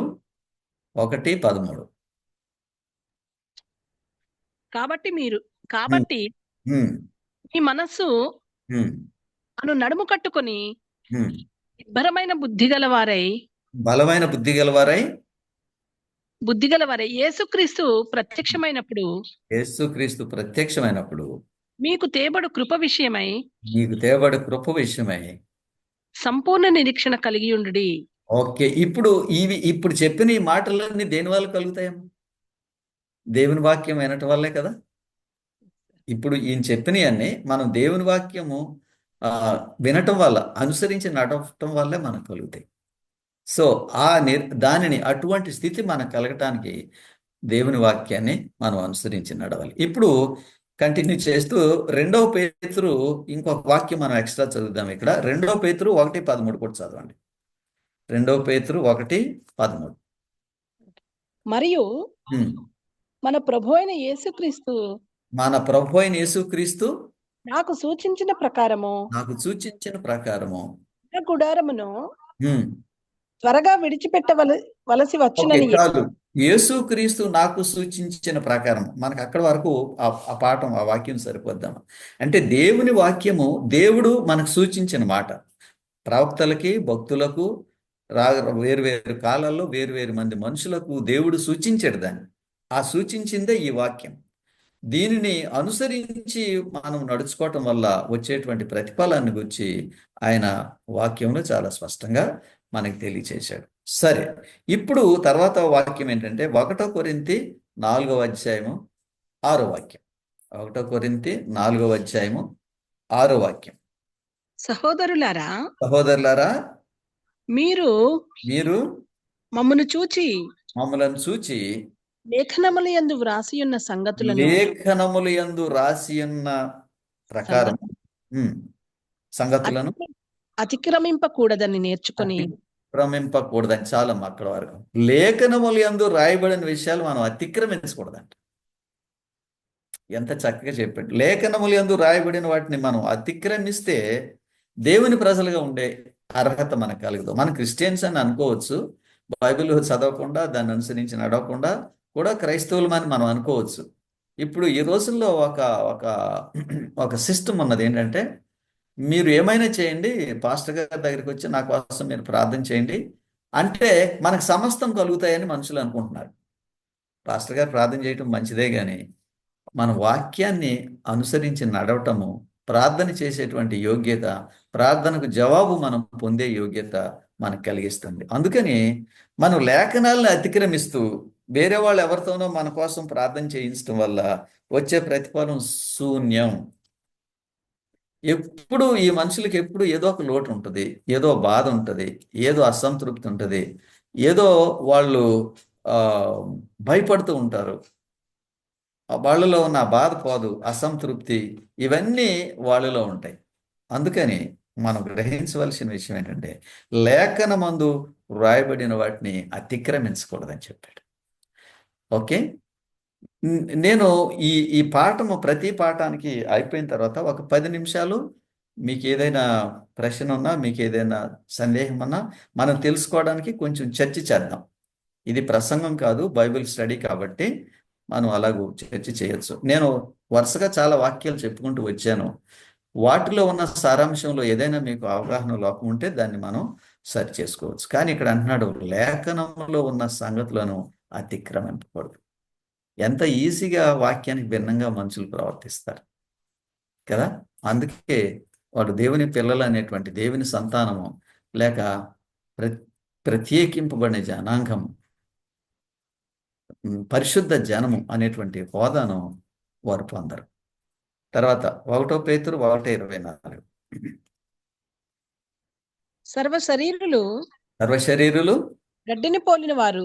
1:13. కాబట్టి మీ మనస్సు నడుము కట్టుకొని బలమైన బుద్ధి గలవారై యేసుక్రీస్తు ప్రత్యక్షమైనప్పుడు మీకు తేబడు కృప విషయమై సంపూర్ణ నిరీక్షణ కలిగి ఉండుడి. ఓకే, ఇప్పుడు చెప్పిన ఈ మాటలన్నీ దేని వల్ల కలుగుతాయమ్మా? దేవుని వాక్యం వినటం వల్లే కదా. ఇప్పుడు ఈయన చెప్పినవన్నీ మనం దేవుని వాక్యము వినటం వల్ల, అనుసరించి నడవటం వల్లే మనకు కలుగుతాయి. సో దానిని అటువంటి స్థితి మనకు కలగటానికి దేవుని వాక్యాన్ని మనం అనుసరించి నడవాలి. ఇప్పుడు కంటిన్యూ చేస్తూ 2వ పేతురు ఇంకొక వాక్యం మనం ఎక్స్ట్రా చదువుదాం. ఇక్కడ 2వ పేతురు 1:13 కూడా చదవండి. 2వ పేతురు 1:13. మరియు ఉమ్. మన ప్రభు అయిన యేసుక్రీస్తు మన ప్రభు అయిన యేసుక్రీస్తు నాకు సూచించిన ప్రకారము నాకు సూచించిన ప్రకారము నా గుడారమును ఉమ్. త్వరగా విడిచిపెట్టవలసి ఓకే, వచ్చునని చాలు. యేసుక్రీస్తు నాకు సూచించిన ప్రకారం మనకు అక్కడ వరకు ఆ పాఠం, ఆ వాక్యం సరిపోద్దాం. అంటే దేవుని వాక్యము దేవుడు మనకు సూచించిన మాట. ప్రవక్తలకి, భక్తులకు, వేరు కాలాల్లో వేరు మంది మనుషులకు దేవుడు సూచించాడు దాన్ని. ఆ సూచించిందే ఈ వాక్యం. దీనిని అనుసరించి మనం నడుచుకోవటం వల్ల వచ్చేటువంటి ప్రతిఫలాన్ని గురించి ఆయన వాక్యంలో చాలా స్పష్టంగా మనకి తెలియచేశాడు. సరే, ఇప్పుడు తర్వాత వాక్యం ఏంటంటే 1 కొరింథీ 4వ అధ్యాయము 6వ వాక్యం. 1 కొరింథీ 4వ అధ్యాయము 6వ వాక్యం. సహోదరులారా, సహోదరులారా, మీరు మీరు మమ్మను చూచి మమ్మలను చూచి లేఖనముల యందు వ్రాసి ఉన్న లేఖనములు యందు రాసి ఉన్న ప్రకారం సంగతులను అతిక్రమింపకూడదని నేర్చుకొని అతిక్రమింపకూడదని. చాలమ్మా అక్కడ వరకు. లేఖనములు యందు రాయబడిన విషయాలు మనం అతిక్రమించకూడదంట. ఎంత చక్కగా చెప్పాడు. లేఖనములు యందు రాయబడిన వాటిని మనం అతిక్రమిస్తే దేవుని ప్రజలుగా ఉండే అర్హత మనకు కలగదు. మన క్రిస్టియన్స్ అని అనుకోవచ్చు, బైబిల్ చదవకుండా దాన్ని అనుసరించి నడవకుండా కూడా క్రైస్తవులమని మనం అనుకోవచ్చు. ఇప్పుడు ఈ రోజుల్లో ఒక సిస్టమ్ ఉన్నది. ఏంటంటే, మీరు ఏమైనా చేయండి, పాస్టర్ గారి దగ్గరికి వచ్చి నా కోసం మీరు ప్రార్థన చేయండి అంటే మనకు సమస్తం కలుగుతాయని మనుషులు అనుకుంటున్నారు. పాస్టర్ గారు ప్రార్థన చేయటం మంచిదే, కానీ మన వాక్యాన్ని అనుసరించి నడవటము, ప్రార్థన చేసేటువంటి యోగ్యత, ప్రార్థనకు జవాబు మనం పొందే యోగ్యత మనకు కలిగిస్తుంది. అందుకని మనం లేఖనాలను అతిక్రమిస్తూ వేరే వాళ్ళు ఎవరితోనో మన కోసం ప్రార్థన చేయించడం వల్ల వచ్చే ప్రతిఫలం శూన్యం. ఎప్పుడు ఈ మనుషులకి ఎప్పుడు ఏదో ఒక లోటు ఉంటుంది, ఏదో బాధ ఉంటుంది, ఏదో అసంతృప్తి ఉంటుంది, ఏదో వాళ్ళు భయపడుతూ ఉంటారు. వాళ్ళలో ఉన్న బాధ పోదు, అసంతృప్తి, ఇవన్నీ వాళ్ళలో ఉంటాయి. అందుకని మనం గ్రహించవలసిన విషయం ఏంటంటే, లేఖనమందు వ్రాయబడిన వాటిని అతిక్రమించకూడదని చెప్పాడు. ఓకే, నేను ఈ పాఠము ప్రతి పాఠానికి అయిపోయిన తర్వాత ఒక 10 నిమిషాలు మీకు ఏదైనా ప్రశ్న ఉన్నా, మీకు ఏదైనా సందేహం ఉన్నా మనం తెలుసుకోవడానికి కొంచెం చర్చ చేద్దాం. ఇది ప్రసంగం కాదు, బైబిల్ స్టడీ కాబట్టి మనం అలాగూ చర్చ చేయొచ్చు. నేను వరుసగా చాలా వాక్యాలు చెప్పుకుంటూ వచ్చాను. వాటిలో ఉన్న సారాంశంలో ఏదైనా మీకు అవగాహన లోపం ఉంటే దాన్ని మనం సరి చేసుకోవచ్చు. కానీ ఇక్కడ అంటున్నాడు, లేఖనంలో ఉన్న సంగతులను అతిక్రమింపకూడదు. ఎంత ఈజీగా వాక్యానికి భిన్నంగా మనుషులు ప్రవర్తిస్తారు కదా. అందుకే వాడు దేవుని పిల్లలు అనేటువంటి, దేవుని సంతానము లేక ప్రత్యేకింపబడిన జనాంగము, పరిశుద్ధ జనము అనేటువంటి హోదాను వారు పొందరు. తర్వాత 1 పేతురు 1:24. సర్వశరీరులు గడ్డిని పోలిన వారు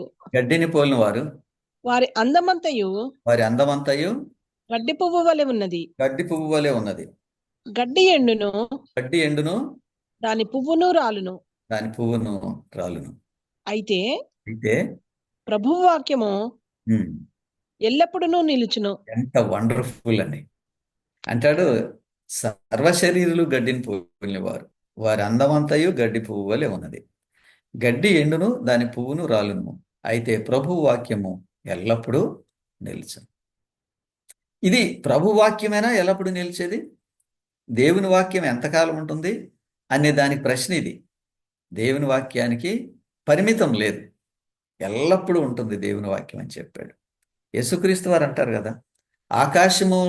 వారి అందమంతయు గడ్డి పువ్వు వలె ఉన్నది. గడ్డి ఎండును దాని పువ్వును రాలును. అయితే ప్రభువు వాక్యము ఎల్లప్పుడూ నిలుచును. ఎంత వండర్ఫుల్ అని అంటాడు. సర్వశరీరులు గడ్డిని పోలిన వారు, వారి అందమంతయు గడ్డి పువ్వు వలె ఉన్నది. గడ్డి ఎండును దాని పువ్వును రాలును, అయితే ప్రభు వాక్యము ఎల్లప్పుడూ నిలుచును. ఇది ప్రభు వాక్యమేనా ఎల్లప్పుడూ నిలిచేది? దేవుని వాక్యం ఎంతకాలం ఉంటుంది అనే దానికి ప్రశ్న ఇది. దేవుని వాక్యానికి పరిమితం లేదు, ఎల్లప్పుడూ ఉంటుంది దేవుని వాక్యం అని చెప్పాడు. యేసుక్రీస్తు వారు అంటారు కదా, ఆకాశము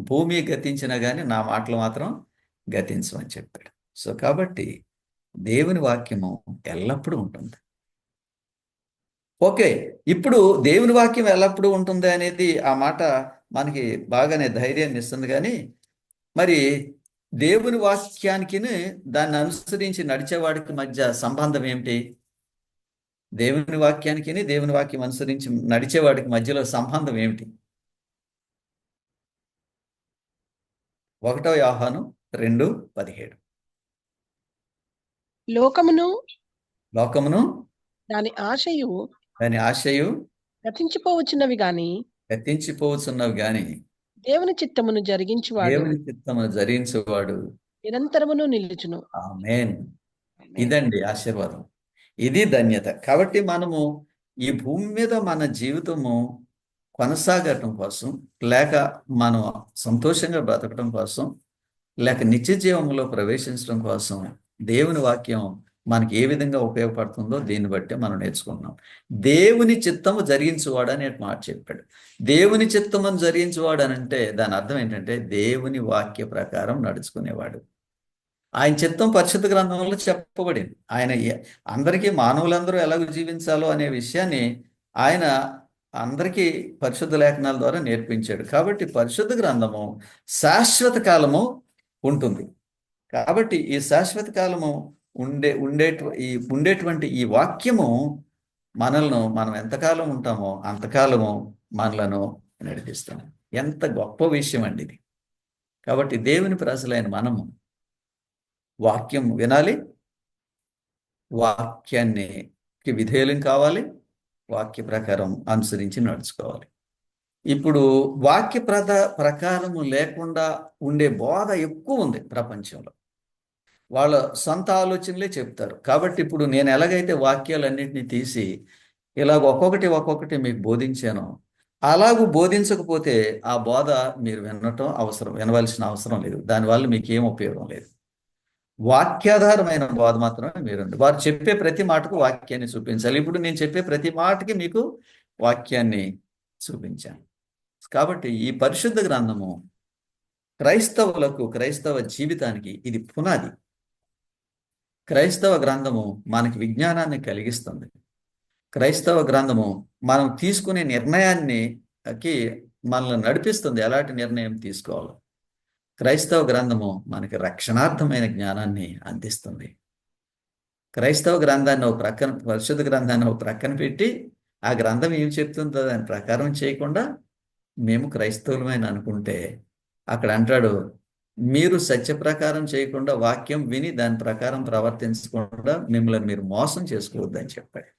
భూమి గతించినా కానీ నా మాటలు మాత్రం గతించమని చెప్పాడు. సో కాబట్టి దేవుని వాక్యము ఎల్లప్పుడూ ఉంటుంది. ఓకే, ఇప్పుడు దేవుని వాక్యం ఎల్లప్పుడూ ఉంటుంది అనేది ఆ మాట మనకి బాగానే ధైర్యాన్ని ఇస్తుంది. కానీ మరి దేవుని వాక్యానికి దాన్ని అనుసరించి నడిచేవాడికి మధ్య సంబంధం ఏమిటి? దేవుని వాక్యానికి దేవుని వాక్యం అనుసరించి నడిచేవాడికి మధ్యలో సంబంధం ఏమిటి? 1 యోహాను 2:17. లోకమును లోకమును దాని ఆశయు దాని ఆశయు గతించిపోవచ్చున్నవి గాని గతించిపోవచ్చున్నవి గాని దేవుని చిత్తమును జరిగించువాడు దేవుని చిత్తమును జరిగించేవాడు. నిరంతరమును నిలుచును. ఆమేన్. ఇదండి ఆశీర్వాదం, ఇది ధన్యత. కాబట్టి మనము ఈ భూమి మీద మన జీవితము కొనసాగటం కోసం, లేక మనం సంతోషంగా బ్రతకడం కోసం, లేక నిత్య జీవంలో ప్రవేశించడం కోసం దేవుని వాక్యం మనకి ఏ విధంగా ఉపయోగపడుతుందో దీన్ని బట్టి మనం నేర్చుకుంటున్నాం. దేవుని చిత్తము జరిగించువాడు అనే మాట చెప్పాడు. దేవుని చిత్తమును జరిగించువాడు అని అంటే దాని అర్థం ఏంటంటే దేవుని వాక్య ప్రకారం నడుచుకునేవాడు. ఆయన చిత్తం పరిశుద్ధ గ్రంథంలో చెప్పబడింది. ఆయన అందరికీ, మానవులందరూ ఎలాగో జీవించాలో అనే విషయాన్ని ఆయన అందరికీ పరిశుద్ధ లేఖనాల ద్వారా నేర్పించాడు. కాబట్టి పరిశుద్ధ గ్రంథము శాశ్వత కాలము ఉంటుంది. కాబట్టి ఈ శాశ్వత కాలము ఉండేటువంటి ఈ వాక్యము మనం ఎంతకాలం ఉంటామో అంతకాలము మనలను నడిపిస్తాం. ఎంత గొప్ప విషయం అండి ఇది. కాబట్టి దేవుని ప్రజలైన మనము వాక్యం వినాలి, వాక్యానికి విధేయులం కావాలి, వాక్య ప్రకారం అనుసరించి నడుచుకోవాలి. ఇప్పుడు వాక్య ప్రకారము లేకుండా ఉండే బోధ ఎక్కువ ఉంది ప్రపంచంలో. వాళ్ళ సొంత ఆలోచనలే చెప్తారు. కాబట్టి ఇప్పుడు నేను ఎలాగైతే వాక్యాలన్నింటినీ తీసి ఇలాగ ఒక్కొక్కటి మీకు బోధించానో, అలాగూ బోధించకపోతే ఆ బోధ మీరు వినవలసిన అవసరం లేదు. దానివల్ల మీకు ఏం ఉపయోగం లేదు. వాక్యాధారమైన బోధ మాత్రమే మీరుండి. వారు చెప్పే ప్రతి మాటకు వాక్యాన్ని చూపించాలి. ఇప్పుడు నేను చెప్పే ప్రతి మాటకి మీకు వాక్యాన్ని చూపించాను. కాబట్టి ఈ పరిశుద్ధ గ్రంథము క్రైస్తవ జీవితానికి ఇది పునాది. క్రైస్తవ గ్రంథము మనకి విజ్ఞానాన్ని కలిగిస్తుంది. క్రైస్తవ గ్రంథము మనం తీసుకునే నిర్ణయానికి మనల్ని నడిపిస్తుంది, ఎలాంటి నిర్ణయం తీసుకోవాలో. క్రైస్తవ గ్రంథము మనకి రక్షణార్థమైన జ్ఞానాన్ని అందిస్తుంది. క్రైస్తవ గ్రంథాన్ని పరిశుద్ధ గ్రంథాన్ని ఒక ప్రక్కన పెట్టి ఆ గ్రంథం ఏం చెప్తుందో దాని ప్రకారం చేయకుండా మేము క్రైస్తవులమైన అనుకుంటే, అక్కడ అంటాడు, మీరు సత్య ప్రకారం చేయకుండా వాక్యం విని దాని ప్రకారం ప్రవర్తించకుండా మిమ్మల్ని మీరు మోసం చేసుకోవద్దని చెప్పాడు.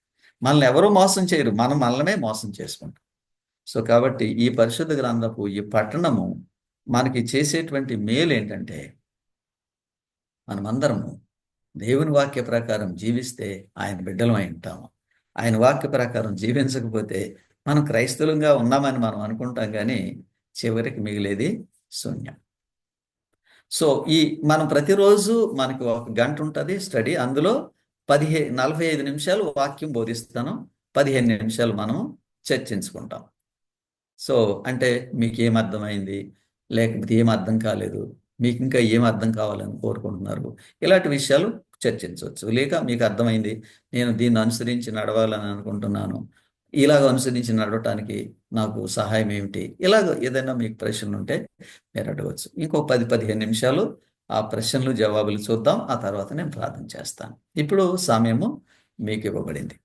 మనల్ని ఎవరూ మోసం చేయరు, మనం మనల్నే మోసం చేసుకుంటాం. సో కాబట్టి ఈ పరిశుద్ధ గ్రంథపు ఈ పట్టణము మనకి చేసేటువంటి మేలు ఏంటంటే, మనమందరము దేవుని వాక్య ప్రకారం జీవిస్తే ఆయన బిడ్డలమై ఉంటాము. ఆయన వాక్య ప్రకారం జీవించకపోతే మనం క్రైస్తవులుగా ఉన్నామని మనం అనుకుంటాం, కానీ చివరికి మిగిలేది శూన్యం. సో మనం ప్రతిరోజు మనకు 1 గంట ఉంటుంది స్టడీ. అందులో 45 నిమిషాలు వాక్యం బోధిస్తాను, 15 నిమిషాలు మనం చర్చించుకుంటాం. సో అంటే మీకు ఏం అర్థమైంది, లేకపోతే ఏం అర్థం కాలేదు, మీకు ఇంకా ఏం అర్థం కావాలని కోరుకుంటున్నారు, ఇలాంటి విషయాలు చర్చించవచ్చు. లేక మీకు అర్థమైంది, నేను దీన్ని అనుసరించి నడవాలని అనుకుంటున్నాను, ఇలాగ అనుసరించి నడవటానికి నాకు సహాయం ఏమిటి, ఇలాగ ఏదైనా మీకు ప్రశ్నలు ఉంటే మీరు అడగవచ్చు. ఇంకో 10-15 నిమిషాలు ఆ ప్రశ్నలు జవాబులు చూద్దాం. ఆ తర్వాత నేను ప్రార్థన చేస్తాను. ఇప్పుడు సమయము మీకు ఇవ్వబడింది.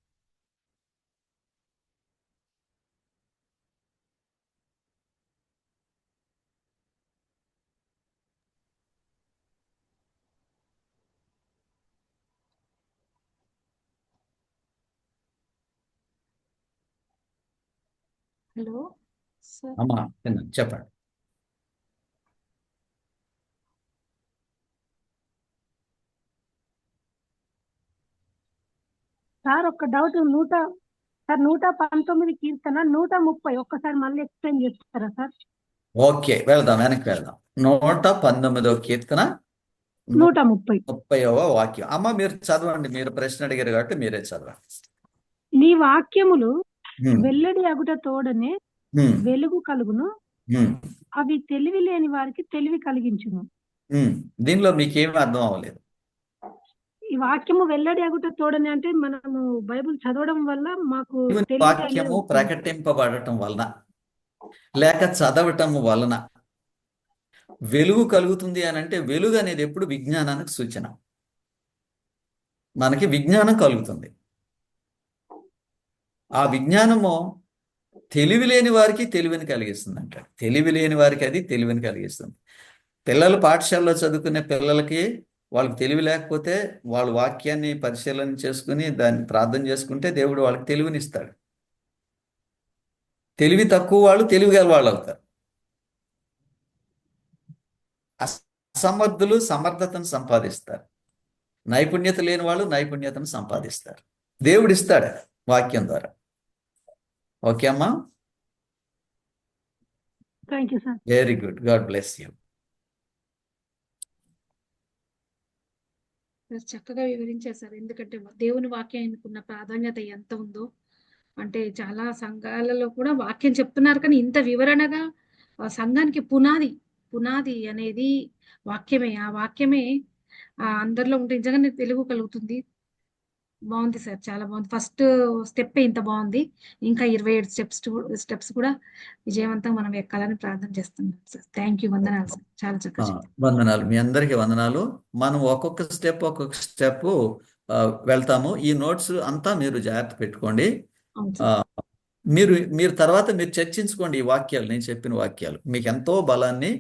Hello sir. అమ్మా చెప్పండి. సార్ ఒక డౌట్. 119 కీర్తన 130 ఒక్కసారి మళ్ళీ ఎక్స్ప్లెయిన్ చేస్తారా సార్? ఓకే, వెనక్కి వెళ్దాం. 119వ కీర్తన 130వ వాక్యం. అమ్మ మీరు చదవండి, మీరు ప్రశ్న అడిగారు కాబట్టి మీరే చదవండి. నీ వాక్యములు వెల్లడి అగుట తోడనే వెలుగు కలుగును, అవి తెలివి లేని వారికి తెలివి కలిగించును. దీనిలో మీకేమీ అర్థం అవ్వలేదు. ఈ వాక్యము వెల్లడి అగుట తోడని అంటే మనము బైబిల్ చదవడం వల్ల మాకు దేవుని తెలివి అనేది వాక్యము వస్తుంది. ప్రకటింపబడటం వలన లేక చదవటం వలన వెలుగు కలుగుతుంది అని అంటే వెలుగు అనేది ఎప్పుడు విజ్ఞానానికి సూచన. మనకి విజ్ఞానం కలుగుతుంది. ఆ విజ్ఞానము తెలివి లేని వారికి తెలివిని కలిగిస్తుంది అంట. తెలివి లేని వారికి అది తెలివిని కలిగిస్తుంది. పిల్లలు పాఠశాలలో చదువుకునే పిల్లలకి వాళ్ళకి తెలివి లేకపోతే వాళ్ళు వాక్యాన్ని పరిశీలన చేసుకుని దాన్ని ప్రార్థన చేసుకుంటే దేవుడు వాళ్ళకి తెలివినిస్తాడు. తెలివి తక్కువ వాళ్ళు తెలివి గల వాళ్ళు అవుతారు. అసమర్థులు సమర్థతను సంపాదిస్తారు. నైపుణ్యత లేని వాళ్ళు నైపుణ్యతను సంపాదిస్తారు. దేవుడు ఇస్తాడు వాక్యం ద్వారా. ఓకే అమ్మా, thank you sir. Very good, God bless you. చక్కగా వివరించారు సార్. ఎందుకంటే దేవుని వాక్యానికి ఉన్న ప్రాధాన్యత ఎంత ఉందో, అంటే చాలా సంఘాలలో కూడా వాక్యం చెప్తున్నారు కానీ ఇంత వివరణగా సంఘానికి పునాది అనేది వాక్యమే. ఆ వాక్యమే అందరిలో ఉంటే నిజంగానే తెలుగు కలుగుతుంది. బాగుంది సార్, చాలా బాగుంది. ఫస్ట్ స్టెప్ ఇంత బాగుంది, ఇంకా 27 స్టెప్స్ కూడా విజయవంతంగా మనం ఎక్కాలని ప్రార్థన చేస్తున్నాం సార్. థ్యాంక్ యూ, వందనాలు సార్, చాలా చక్కగా చెప్పారు. వందనాలు, మీ అందరికీ వందనాలు. మనం ఒక్కొక్క స్టెప్ వెళ్తాము. ఈ నోట్స్ అంతా మీరు జాగ్రత్త పెట్టుకోండి. అవును ఆ, సార్. మీరు తర్వాత మీరు చర్చించుకోండి. ఈ వాక్యాలు, నేను చెప్పిన వాక్యాలు మీకు ఎంతో బలాన్ని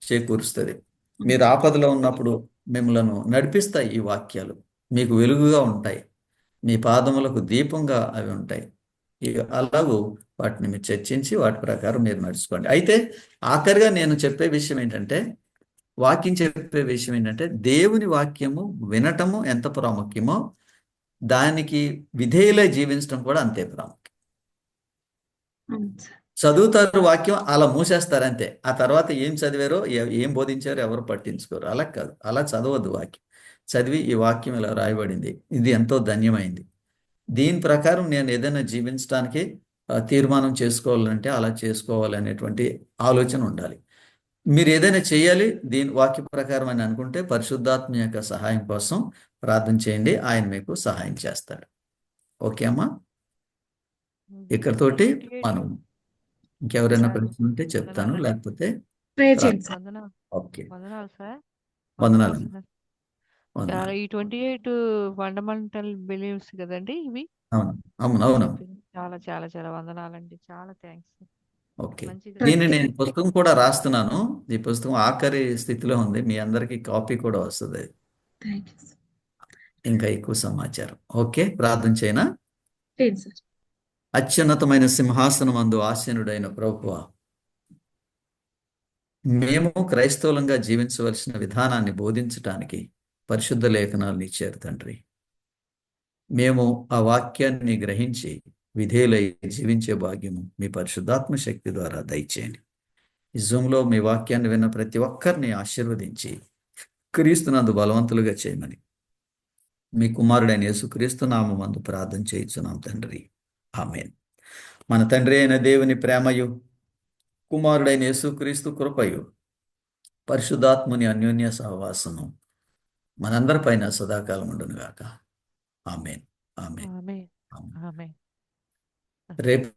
చేకూరుస్తుంది. మీరు ఆపదలో ఉన్నప్పుడు మిమ్మల్ని నడిపిస్తాయి ఈ వాక్యాలు. మీకు వెలుగుగా ఉంటాయి, మీ పాదములకు దీపంగా అవి ఉంటాయి. అలాగూ వాటిని మీరు చర్చించి వాటి ప్రకారం మీరు నడుచుకోండి. అయితే ఆఖరిగా నేను చెప్పే విషయం ఏంటంటే, దేవుని వాక్యము వినటము ఎంత ప్రాముఖ్యమో దానికి విధేయులై జీవించడం కూడా అంతే ప్రాముఖ్యం. అవును సార్. చదువుతారు వాక్యం, అలా మూసేస్తారు అంతే. ఆ తర్వాత ఏం చదివారో ఏం బోధించారో ఎవరు పట్టించుకోరు. అలా కాదు, అలా చదవద్దు. వాక్యం చదివి ఈ వాక్యం ఇలా రాయబడింది, ఇది ఎంతో ధన్యమైంది, దీని ప్రకారం నేను ఏదైనా జీవించడానికి తీర్మానం చేసుకోవాలంటే అలా చేసుకోవాలనేటువంటి ఆలోచన ఉండాలి. మీరు ఏదైనా చేయాలి దీని వాక్య ప్రకారం అని అనుకుంటే పరిశుద్ధాత్మ యొక్క సహాయం కోసం ప్రార్థన చేయండి, ఆయన మీకు సహాయం చేస్తాడు. ఓకే అమ్మా, ఇక్కడతోటి మనం ఇంకెవరైనా ప్రశ్న ఉంటే చెప్తాను, లేకపోతే ప్రేయర్ చేయండి సార్. వందనాలు ఓకే. వందనాలు సార్. వందనాలు సార్. చాలా వందనాలు. ఈ 28 ఫండమెంటల్ బిలీవ్స్ కదండి ఇవి. అవును అవును అవును. చాలా చాలా చాలా వందనాలండి, చాలా థ్యాంక్స్. ఓకే, మంచిది. నేను పుస్తకం కూడా రాస్తున్నాను. ఈ పుస్తకం ఆఖరి స్థితిలో ఉంది, మీ అందరికీ కాపీ కూడా వస్తుంది, థ్యాంక్ యూ సార్. ఇంకా ఎక్కువ సమాచారం. ఓకే, ప్రార్థన చేయనా? చేయండి సార్. అత్యున్నతమైన సింహాసనం అందు ఆసీనుడైన ప్రభువా, మేము క్రైస్తవులంగా జీవించవలసిన విధానాన్ని బోధించటానికి పరిశుద్ధ లేఖనాలను ఇచ్చారు తండ్రి. మేము ఆ వాక్యాన్ని గ్రహించి విధేయులై జీవించే భాగ్యము మీ పరిశుద్ధాత్మ శక్తి ద్వారా దయచేయండి. ఈ జూమ్లో మీ వాక్యాన్ని విన్న ప్రతి ఒక్కరిని ఆశీర్వదించి క్రీస్తునందు బలవంతులుగా చేయమని మీ కుమారుడైన యేసుక్రీస్తు నామమందు ప్రార్థన చేయించున్నాం తండ్రి, ఆమేన్. మన తండ్రి అయిన దేవుని ప్రేమయు, కుమారుడైన యేసుక్రీస్తు కృపయు, పరిశుద్ధాత్ముని అన్యోన్య సహవాసము మనందరిపైన సదాకాలం ఉండునుగాక. ఆమేన్ ఆమేన్ ఆమేన్ ఆమేన్. ఆమేన్. రేపు